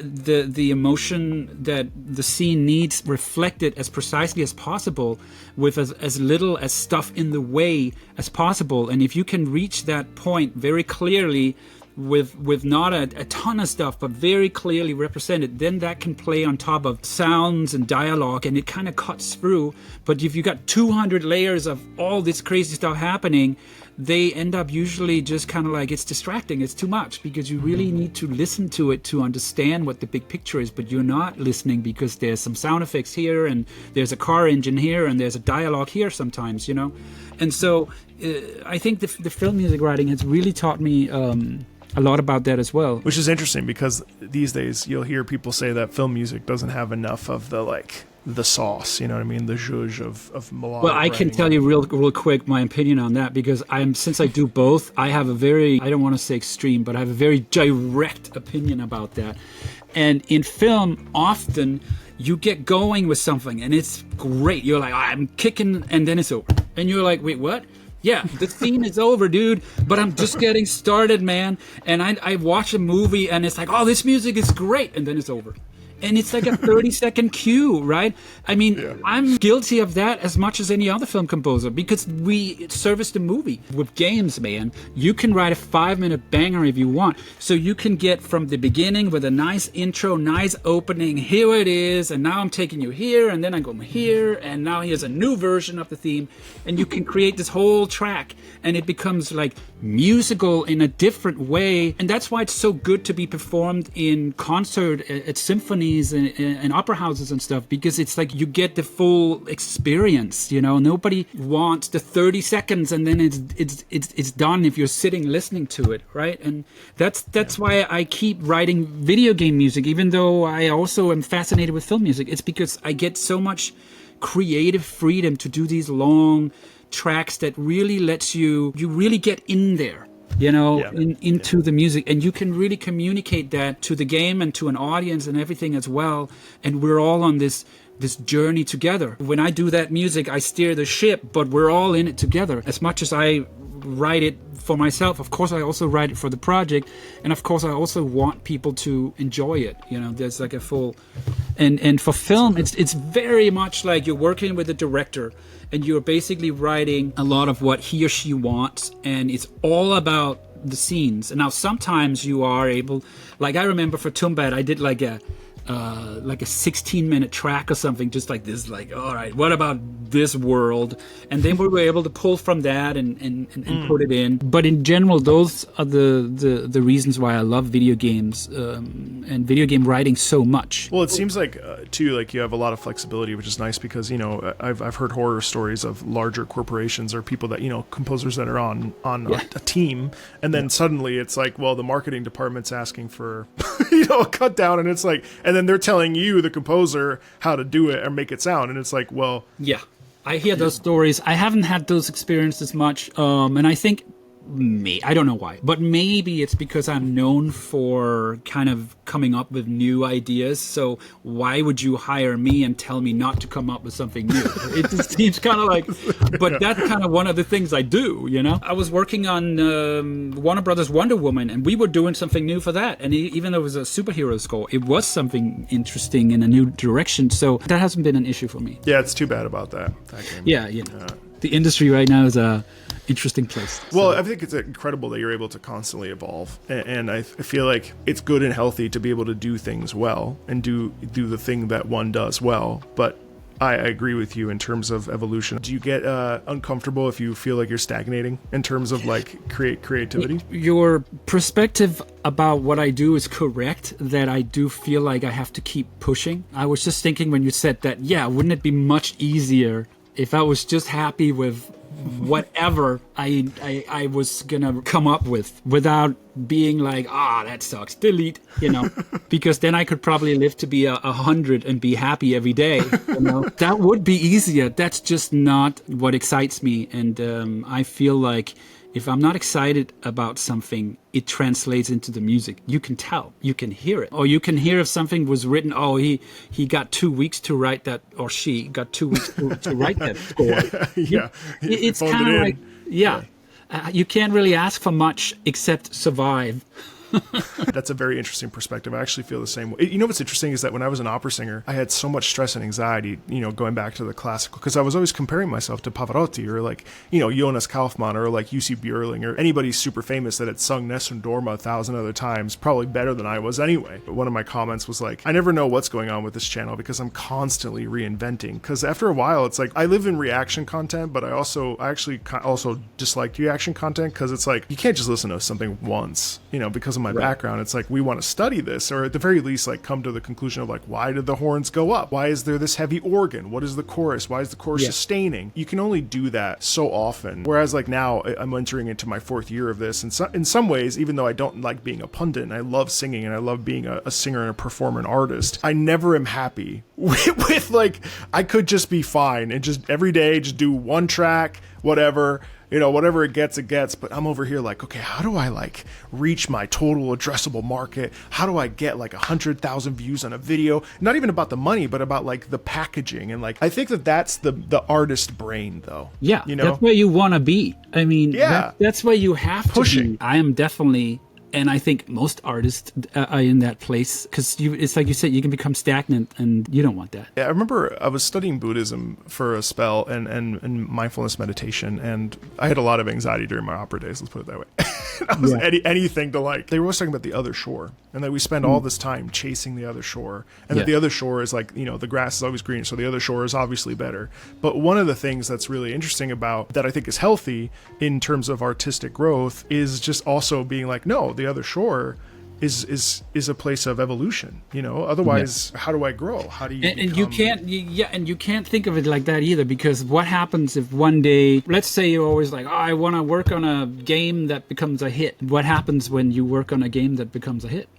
S2: the emotion that the scene needs reflected as precisely as possible, with as little as stuff in the way as possible. And if you can reach that point very clearly with not a ton of stuff, but very clearly represented, then that can play on top of sounds and dialogue, and it kind of cuts through. But if you got 200 layers of all this crazy stuff happening, they end up usually just kind of like, it's distracting, it's too much, because you really need to listen to it to understand what the big picture is, but you're not listening because there's some sound effects here, and there's a car engine here, and there's a dialogue here sometimes, And so I think the film music writing has really taught me a lot about that as well.
S1: Which is interesting, because these days you'll hear people say that film music doesn't have enough of the sauce, you know what I mean? The zhuzh of melodic.
S2: Well, I can tell you real quick my opinion on that, because since I do both, I have a very, I don't want to say extreme, but I have a very direct opinion about that. And in film, often you get going with something and it's great. You're like, I'm kicking, and then it's over. And you're like, wait, what? Yeah, the scene is over, dude, but I'm just getting started, man. And I watch a movie and it's like, oh, this music is great, and then it's over. And it's like a 30-second cue, right? I mean, yeah. I'm guilty of that as much as any other film composer, because we service the movie. With games, man, you can write a 5-minute banger if you want. So you can get from the beginning with a nice intro, nice opening, here it is, and now I'm taking you here, and then I go here, and now here's a new version of the theme. And you can create this whole track, and it becomes like musical in a different way. And that's why it's so good to be performed in concert at symphonies and opera houses and stuff, because it's like you get the full experience. Nobody wants the 30 seconds and then it's done if you're sitting listening to it, right? And that's why I keep writing video game music, even though I also am fascinated with film music. It's because I get so much creative freedom to do these long tracks that really lets you really get in there, into the music, and you can really communicate that to the game and to an audience and everything as well. And we're all on this journey together. When I do that music, I steer the ship, but we're all in it together. As much as I write it for myself, of course I also write it for the project, and of course I also want people to enjoy it. There's like a full, and for film, it's very much like you're working with a director, and you're basically writing a lot of what he or she wants, and it's all about the scenes. And now sometimes you are able, like I remember for Tumbat, I did like a 16-minute track or something, just like this, like, all right, what about this world? And then we were able to pull from that and put it in. But in general, those are the reasons why I love video games and video game writing so much.
S1: Well, it seems like too, like you have a lot of flexibility, which is nice, because I've heard horror stories of larger corporations or people that composers that are on a team, and then suddenly it's like, well, the marketing department's asking for a cut down, and it's like, and then they're telling you, the composer, how to do it or make it sound, and it's like, well,
S2: yeah, I hear those stories. I haven't had those experiences much, and I think I don't know why, but maybe it's because I'm known for kind of coming up with new ideas. So why would you hire me and tell me not to come up with something new? It just seems kind of like, but that's kind of one of the things I do, I was working on Warner Brothers Wonder Woman, and we were doing something new for that. And even though it was a superhero score, it was something interesting in a new direction. So that hasn't been an issue for me.
S1: Yeah, it's too bad about that game.
S2: Yeah, the industry right now is a interesting place.
S1: Well, I think it's incredible that you're able to constantly evolve, and I feel like it's good and healthy to be able to do things well and do the thing that one does well. But I agree with you in terms of evolution. Do you get uncomfortable if you feel like you're stagnating in terms of like creativity?
S2: Your perspective about what I do is correct, that I do feel like I have to keep pushing. I was just thinking when you said that, wouldn't it be much easier if I was just happy with whatever I was gonna come up with, without being like, that sucks, delete, because then I could probably live to be 100 and be happy every day. That would be easier. That's just not what excites me, and I feel like If I'm not excited about something, it translates into the music. You can tell, you can hear it. Or you can hear if something was written, oh, he got 2 weeks to write that, or she got 2 weeks to write that score.
S1: Yeah.
S2: It's kind of like, you can't really ask for much except survive.
S1: That's a very interesting perspective. I actually feel the same way. You know what's interesting is that when I was an opera singer, I had so much stress and anxiety, going back to the classical, because I was always comparing myself to Pavarotti or like, Jonas Kaufmann or like UC Björling or anybody super famous that had sung Nessun Dorma 1,000 other times, probably better than I was anyway. But one of my comments was like, I never know what's going on with this channel because I'm constantly reinventing. Because after a while, it's like I live in reaction content, but I actually also dislike reaction content because it's like you can't just listen to something once, because of my background. It's like we want to study this, or at the very least like come to the conclusion of like, why did the horns go up? Why is there this heavy organ? What is the chorus? Why is the chorus sustaining? You can only do that so often. Whereas like now I'm entering into my 4th year of this, and in some ways, even though I don't like being a pundit and I love singing and I love being a singer and a performer and artist, I never am happy with like, I could just be fine and just every day just do one track, whatever it gets, but I'm over here like, okay, how do I like reach my total addressable market? How do I get like 100,000 views on a video? Not even about the money, but about like the packaging. And like, I think that's the artist brain though.
S2: Yeah. That's where you want to be. I mean, that's where you have to be. I am definitely, and I think most artists are in that place because it's like you said, you can become stagnant and you don't want that. Yeah,
S1: I remember I was studying Buddhism for a spell and mindfulness meditation, and I had a lot of anxiety during my opera days, let's put it that way. I was anything to like. They were always talking about the other shore and that we spend all this time chasing the other shore, and that the other shore is like, the grass is always green, so the other shore is obviously better. But one of the things that's really interesting about that I think is healthy in terms of artistic growth is just also being like, no, the other shore is a place of evolution. Otherwise, how do I grow? How do you
S2: and you can't think of it like that either, because what happens if one day, let's say you're always like, I want to work on a game that becomes a hit. What happens when you work on a game that becomes a hit?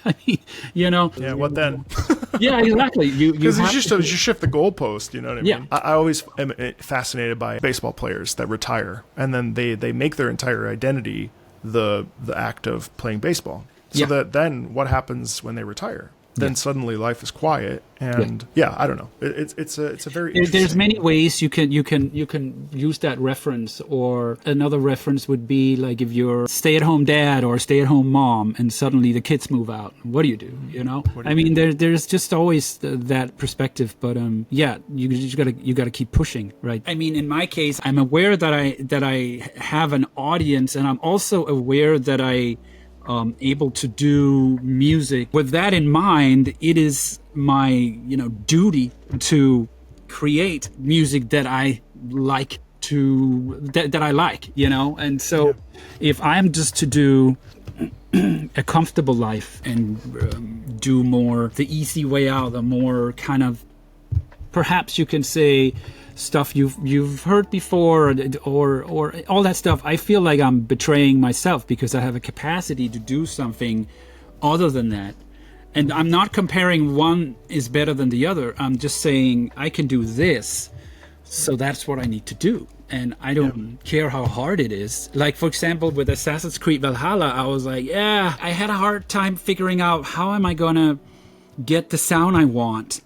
S2: I mean,
S1: yeah, what then?
S2: Yeah, exactly.
S1: Because you shift the goalpost. You know what I mean? I always am fascinated by baseball players that retire and then they make their entire identity the act of playing baseball. So that then what happens when they retire? Then suddenly life is quiet, and I don't know. It's a very interesting.
S2: There's many ways you can use that reference, or another reference would be like if you're stay-at-home dad or stay-at-home mom, and suddenly the kids move out. What do you do? I mean, there's just always that perspective, but you gotta keep pushing, right? I mean, in my case, I'm aware that I have an audience, and I'm also aware that I able to do music. With that in mind, it is my duty to create music that I like that I like, and so if I'm just to do a comfortable life and do more the easy way out, the more kind of, perhaps you can say, stuff you've heard before, or all that stuff, I feel like I'm betraying myself because I have a capacity to do something other than that. And I'm not comparing one is better than the other. I'm just saying I can do this, so that's what I need to do. And I don't care how hard it is. Like, for example, with Assassin's Creed Valhalla, I was like, I had a hard time figuring out how am I gonna get the sound I want,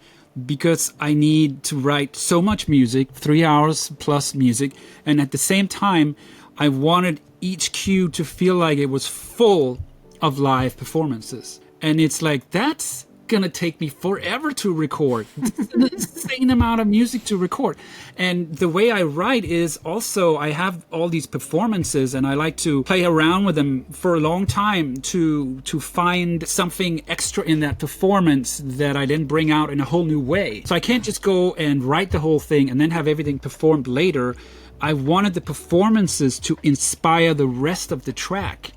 S2: because I need to write so much music, 3 hours plus music, and at the same time, I wanted each cue to feel like it was full of live performances. And it's like, that's gonna take me forever to record. It's an insane amount of music to record. And the way I write is also, I have all these performances and I like to play around with them for a long time to find something extra in that performance that I then bring out in a whole new way. So I can't just go and write the whole thing and then have everything performed later. I wanted the performances to inspire the rest of the track.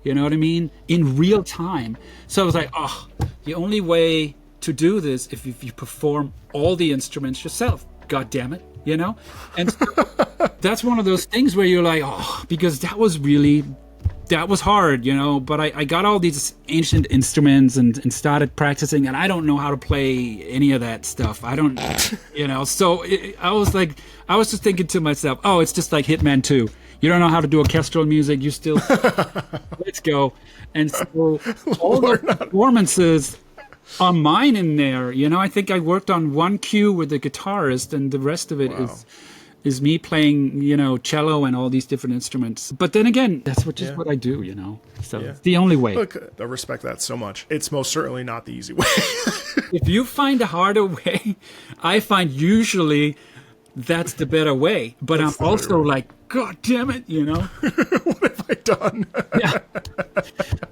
S2: You know what I mean? In real time. So I was like, the only way to do this if you perform all the instruments yourself. God damn it, And that's one of those things where you're like, because that that was hard, but I got all these ancient instruments and started practicing, and I don't know how to play any of that stuff. I don't, so I was just thinking to myself, oh, it's just like Hitman 2. You don't know how to do orchestral music. You still, let's go. And so all the performances are mine in there. I think I worked on one cue with the guitarist, and the rest of it is me playing, cello and all these different instruments. But then again, that's what I do, So it's the only way.
S1: Look, I respect that so much. It's most certainly not the easy way.
S2: If you find a harder way, I find usually that's the better way. But I'm also like, God damn it,
S1: What have I done?
S2: Yeah.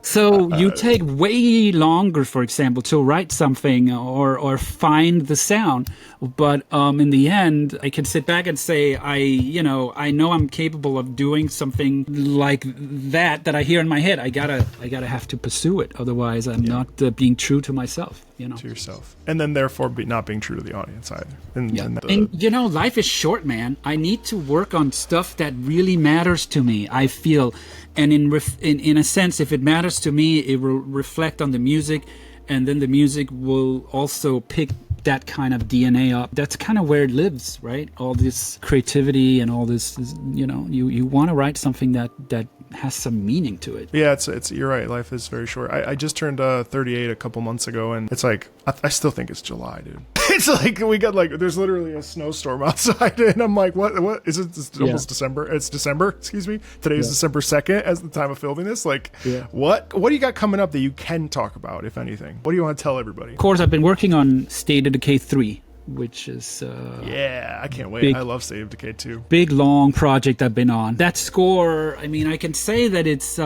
S2: So you take way longer, for example, to write something or find the sound. But in the end, I can sit back and say, I know I'm capable of doing something like that I hear in my head. I gotta have to pursue it. Otherwise, I'm not being true to myself.
S1: To yourself, and then therefore not being true to the audience either.
S2: And life is short, man. I need to work on stuff that really matters to me, I feel, and in a sense, if it matters to me, it will reflect on the music, and then the music will also pick that kind of DNA up. That's kind of where it lives, right? All this creativity and all this, you want to write something that has some meaning to it.
S1: Yeah, it's you're right. Life is very short. I just turned 38 a couple months ago, and it's like I still think it's July, dude. It's like we got there's literally a snowstorm outside, and I'm like, what is it? It's almost December. It's December. Excuse me. Today is December 2nd, as the time of filming this. What do you got coming up that you can talk about, if anything? What do you want to tell everybody?
S2: Of course, I've been working on State of Decay 3. Which is
S1: I can't wait. I love State of Decay 2.
S2: Big long project I've been on. That score, I can say that it's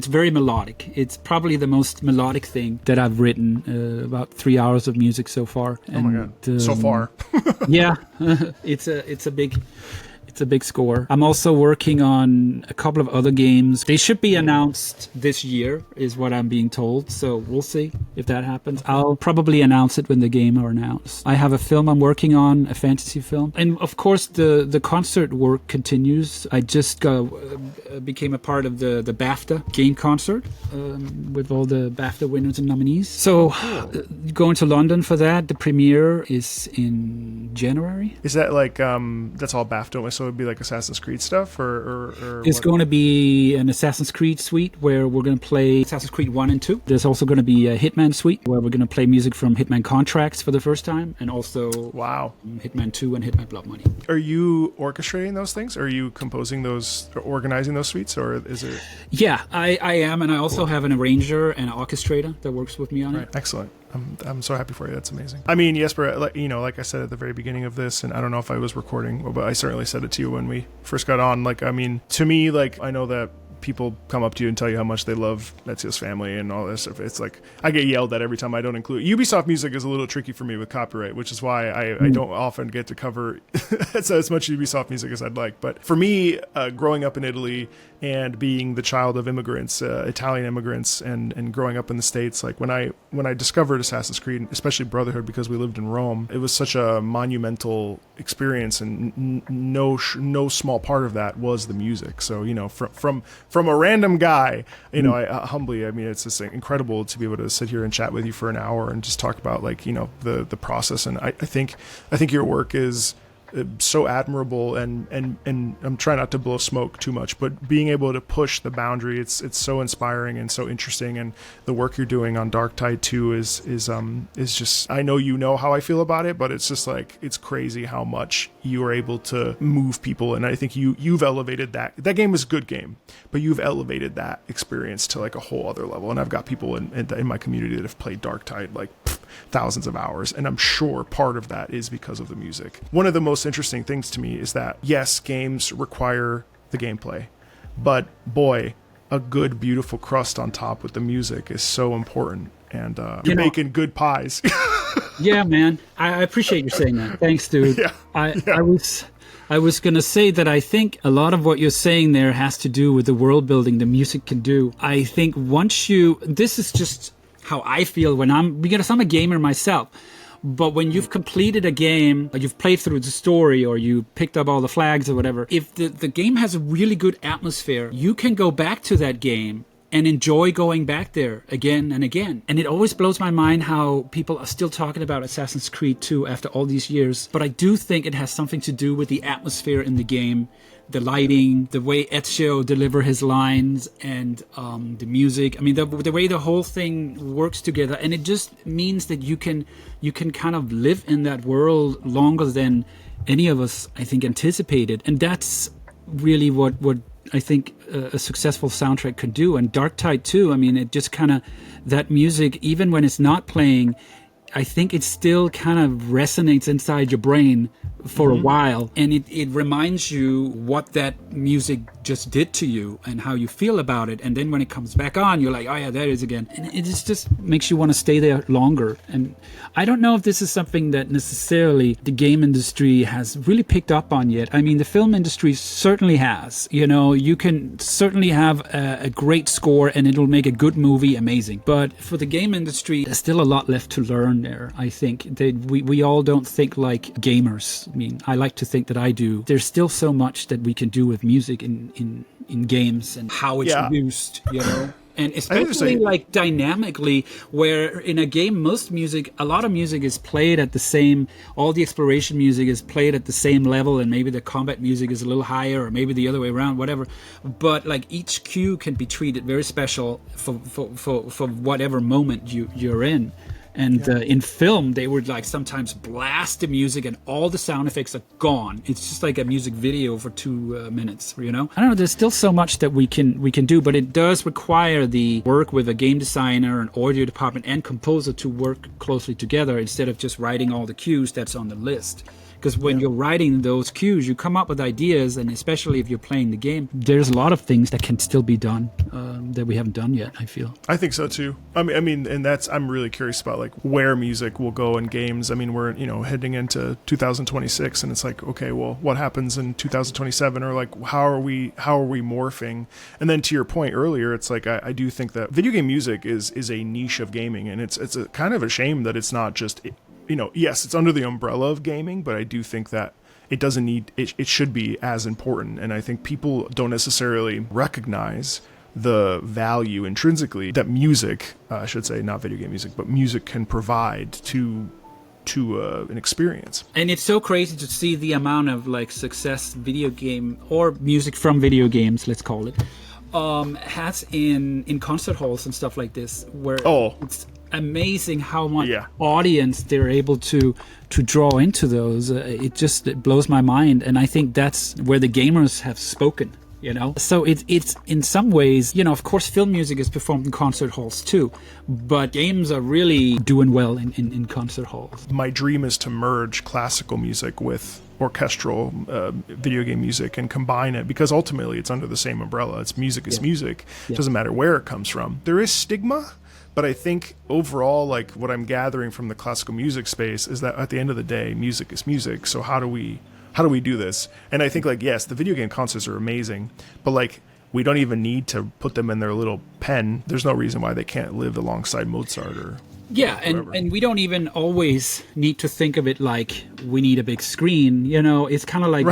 S2: very melodic. It's probably the most melodic thing that I've written. About 3 hours of music so far.
S1: Oh my god! So far.
S2: Yeah, it's a big score. I'm also working on a couple of other games. They should be announced this year, is what I'm being told. So we'll see if that happens. I'll probably announce it when the game are announced. I have a film I'm working on, a fantasy film. And of course, the concert work continues. I just became a part of the BAFTA game concert with all the BAFTA winners and nominees. So going to London for that. The premiere is in January.
S1: Is that that's all BAFTA? So it'd be like Assassin's Creed stuff, or
S2: it's going to be an Assassin's Creed suite where we're going to play Assassin's Creed 1 and 2. There's also going to be a Hitman suite where we're going to play music from Hitman Contracts for the first time, and also Hitman 2 and Hitman Blood Money.
S1: Are you orchestrating those things? Are you composing those, or organizing those suites, or is it?
S2: Yeah, I am, and I also have an arranger and an orchestrator that works with me on it.
S1: Excellent. I'm so happy for you. That's amazing. I mean, Jesper, like I said at the very beginning of this, and I don't know if I was recording, but I certainly said it to you when we first got on. To me, I know that people come up to you and tell you how much they love Ezio's family and all this stuff. It's like I get yelled at every time I don't include it. Ubisoft music is a little tricky for me with copyright, which is why I don't often get to cover as much Ubisoft music as I'd like. But for me, growing up in Italy and being the child of immigrants, Italian immigrants, and growing up in the States, when I discovered Assassin's Creed, especially Brotherhood, because we lived in Rome, it was such a monumental experience, and no small part of that was the music. So from a random guy, I humbly, it's just incredible to be able to sit here and chat with you for an hour and just talk about the process. And I think your work is so admirable, and I'm trying not to blow smoke too much, but being able to push the boundary, it's so inspiring and so interesting. And the work you're doing on Dark Tide 2 is just, I know how I feel about it, but it's just it's crazy how much you are able to move people. And I think you've elevated that game is a good game, but you've elevated that experience to a whole other level. And I've got people in my community that have played Dark Tide thousands of hours, and I'm sure part of that is because of the music. One of the most interesting things to me is that yes, games require the gameplay, but boy, a good beautiful crust on top with the music is so important. And you're making good pies.
S2: Yeah, man, I appreciate you saying that. Thanks, dude. I was going to say that I think a lot of what you're saying there has to do with the world building the music can do. I think this is just how I feel because I'm a gamer myself. But when you've completed a game, or you've played through the story, or you picked up all the flags or whatever, if the game has a really good atmosphere, you can go back to that game and enjoy going back there again and again. And it always blows my mind how people are still talking about Assassin's Creed 2 after all these years. But I do think it has something to do with the atmosphere in the game, the lighting, the way Ezio deliver his lines, and the music. I mean, the way the whole thing works together. And it just means that you can kind of live in that world longer than any of us, I think, anticipated. And that's really what I think a successful soundtrack could do. And Dark Tide 2, I mean, it just kind of, that music, even when it's not playing, I think it still kind of resonates inside your brain for a while. And it reminds you what that music just did to you and how you feel about it. And then when it comes back on, you're like, oh yeah, there it is again. And it just makes you want to stay there longer. And I don't know if this is something that necessarily the game industry has really picked up on yet. I mean, the film industry certainly has. You know, you can certainly have a great score and it'll make a good movie amazing. But for the game industry, there's still a lot left to learn there, I think. We all don't think like gamers. I mean, I like to think that I do. There's still so much that we can do with music in games and how it's used, you know? And especially like dynamically, where in a game, a lot of music is played at the same, all the exploration music is played at the same level, and maybe the combat music is a little higher, or maybe the other way around, whatever. But like each cue can be treated very special for whatever moment you're in. And in film, they would like sometimes blast the music and all the sound effects are gone. It's just like a music video for 2 minutes, you know? I don't know, there's still so much that we can do, but it does require the work with a game designer, an audio department, and composer to work closely together instead of just writing all the cues that's on the list. Because when you're writing those cues, you come up with ideas, and especially if you're playing the game, there's a lot of things that can still be done that we haven't done yet, I feel.
S1: I think so too. I mean, and I'm really curious about like where music will go in games. I mean, we're, heading into 2026, and it's like, okay, well, what happens in 2027, or like how are we morphing? And then to your point earlier, it's like I do think that video game music is a niche of gaming, and it's a kind of a shame that it's not just. Yes, it's under the umbrella of gaming, but I do think that it doesn't need, it should be as important. And I think people don't necessarily recognize the value intrinsically that music, I should say, not video game music, but music can provide to an experience.
S2: And it's so crazy to see the amount of like success video game or music from video games, let's call it, has in concert halls and stuff like this, where it's amazing how much audience they're able to draw into those. It blows my mind, and I think that's where the gamers have spoken. So it's in some ways, of course, film music is performed in concert halls too, but games are really doing well in concert halls.
S1: My dream is to merge classical music with orchestral video game music and combine it, because ultimately it's under the same umbrella. It's music is music. It doesn't matter where it comes from. There is stigma, but I think overall, like what I'm gathering from the classical music space is that at the end of the day, music is music. So how do we do this? And I think like, yes, the video game concerts are amazing, but like we don't even need to put them in their little pen. There's no reason why they can't live alongside Mozart or
S2: and we don't even always need to think of it like we need a big screen. It's kind of like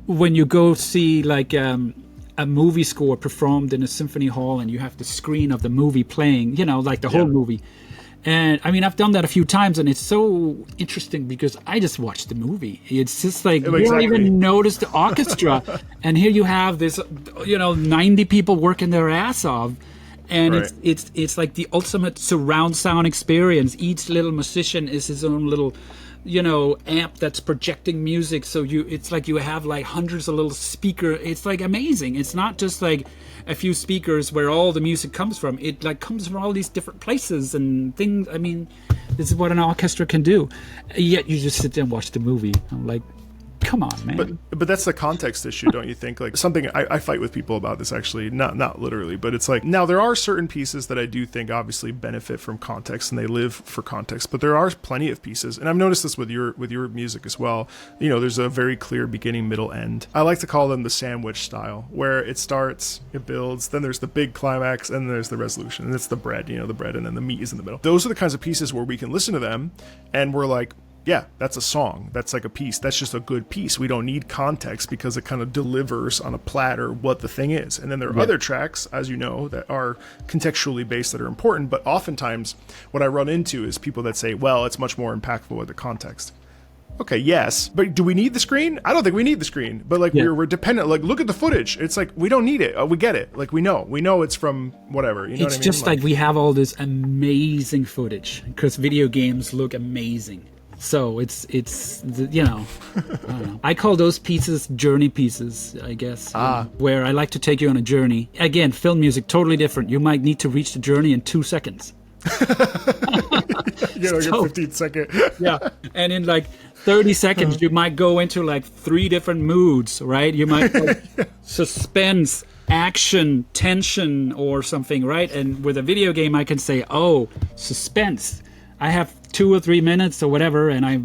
S2: when you go see like a movie score performed in a symphony hall, and you have the screen of the movie playing, like the whole movie. And I mean, I've done that a few times, and it's so interesting because I just watched the movie. It's just like, you don't even notice the orchestra. And here you have this, 90 people working their ass off. And it's like the ultimate surround sound experience. Each little musician is his own little, amp that's projecting music. So it's like you have like hundreds of little speakers. It's like amazing. It's not just like a few speakers where all the music comes from. It like comes from all these different places and things. I mean, this is what an orchestra can do. Yet you just sit there and watch the movie. I'm like, Come on, man.
S1: But that's the context issue, don't you think? Like something I fight with people about this actually, not literally, but it's like now there are certain pieces that I do think obviously benefit from context and they live for context, but there are plenty of pieces, and I've noticed this with your music as well. You know, there's a very clear beginning, middle, end. I like to call them the sandwich style, where it starts, it builds, then there's the big climax, and there's the resolution, and it's the bread, you know, the bread, and then the meat is in the middle. Those are the kinds of pieces where we can listen to them, and we're like, yeah, that's a song. That's like a piece. That's just a good piece. We don't need context because it kind of delivers on a platter what the thing is. And then there are other tracks, as you know, that are contextually based that are important. But oftentimes what I run into is people that say, well, it's much more impactful with the context. Okay, yes. But do we need the screen? I don't think we need the screen. But like we're dependent. Like, look at the footage. It's like, we don't need it. We get it. Like, we know it's from whatever. You know what I mean?
S2: Just like we have all this amazing footage because video games look amazing. So it's you know, I don't know. I call those pieces journey pieces, I guess, where I like to take you on a journey. Again, film music, totally different. You might need to reach the journey in 2 seconds.
S1: You know, your 15-second.
S2: Yeah, and in like 30 seconds, you might go into like 3 different moods, right? You might suspense, action, tension, or something, right? And with a video game, I can say, oh, suspense. I have 2 or 3 minutes or whatever, and I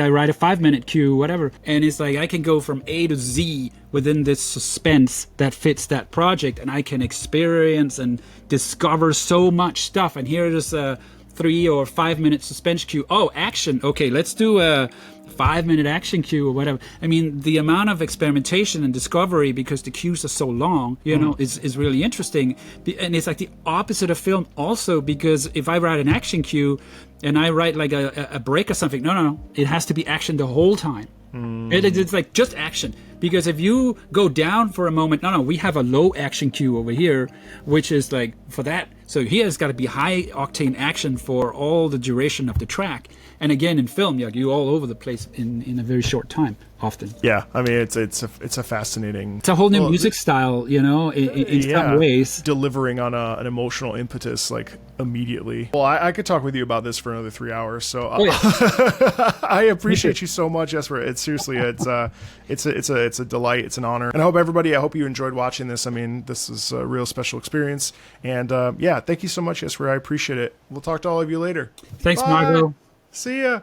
S2: write a 5-minute cue, whatever. And it's like I can go from A to Z within this suspense that fits that project, and I can experience and discover so much stuff. And here it is a 3 or 5 minute suspense cue. Oh, action. Okay, let's do a 5-minute action cue or whatever. I mean, the amount of experimentation and discovery, because the cues are so long, you know, is really interesting. And it's like the opposite of film also, because if I write an action cue and I write like a break or something, no, it has to be action the whole time. It's like just action. Because if you go down for a moment, no, we have a low action cue over here, which is like for that. So here it's got to be high octane action for all the duration of the track. And again, in film, you're all over the place in a very short time, often.
S1: Yeah, I mean, it's a fascinating...
S2: It's a whole new music style, you know, in some ways.
S1: Delivering on an emotional impetus, like, immediately. Well, I could talk with you about this for another 3 hours, so I appreciate you so much, Jesper. It's seriously, it's a delight, it's an honor. And I hope you enjoyed watching this. I mean, this is a real special experience. And thank you so much, Jesper. I appreciate it. We'll talk to all of you later.
S2: Thanks,
S1: Bye.
S2: Margot.
S1: See ya.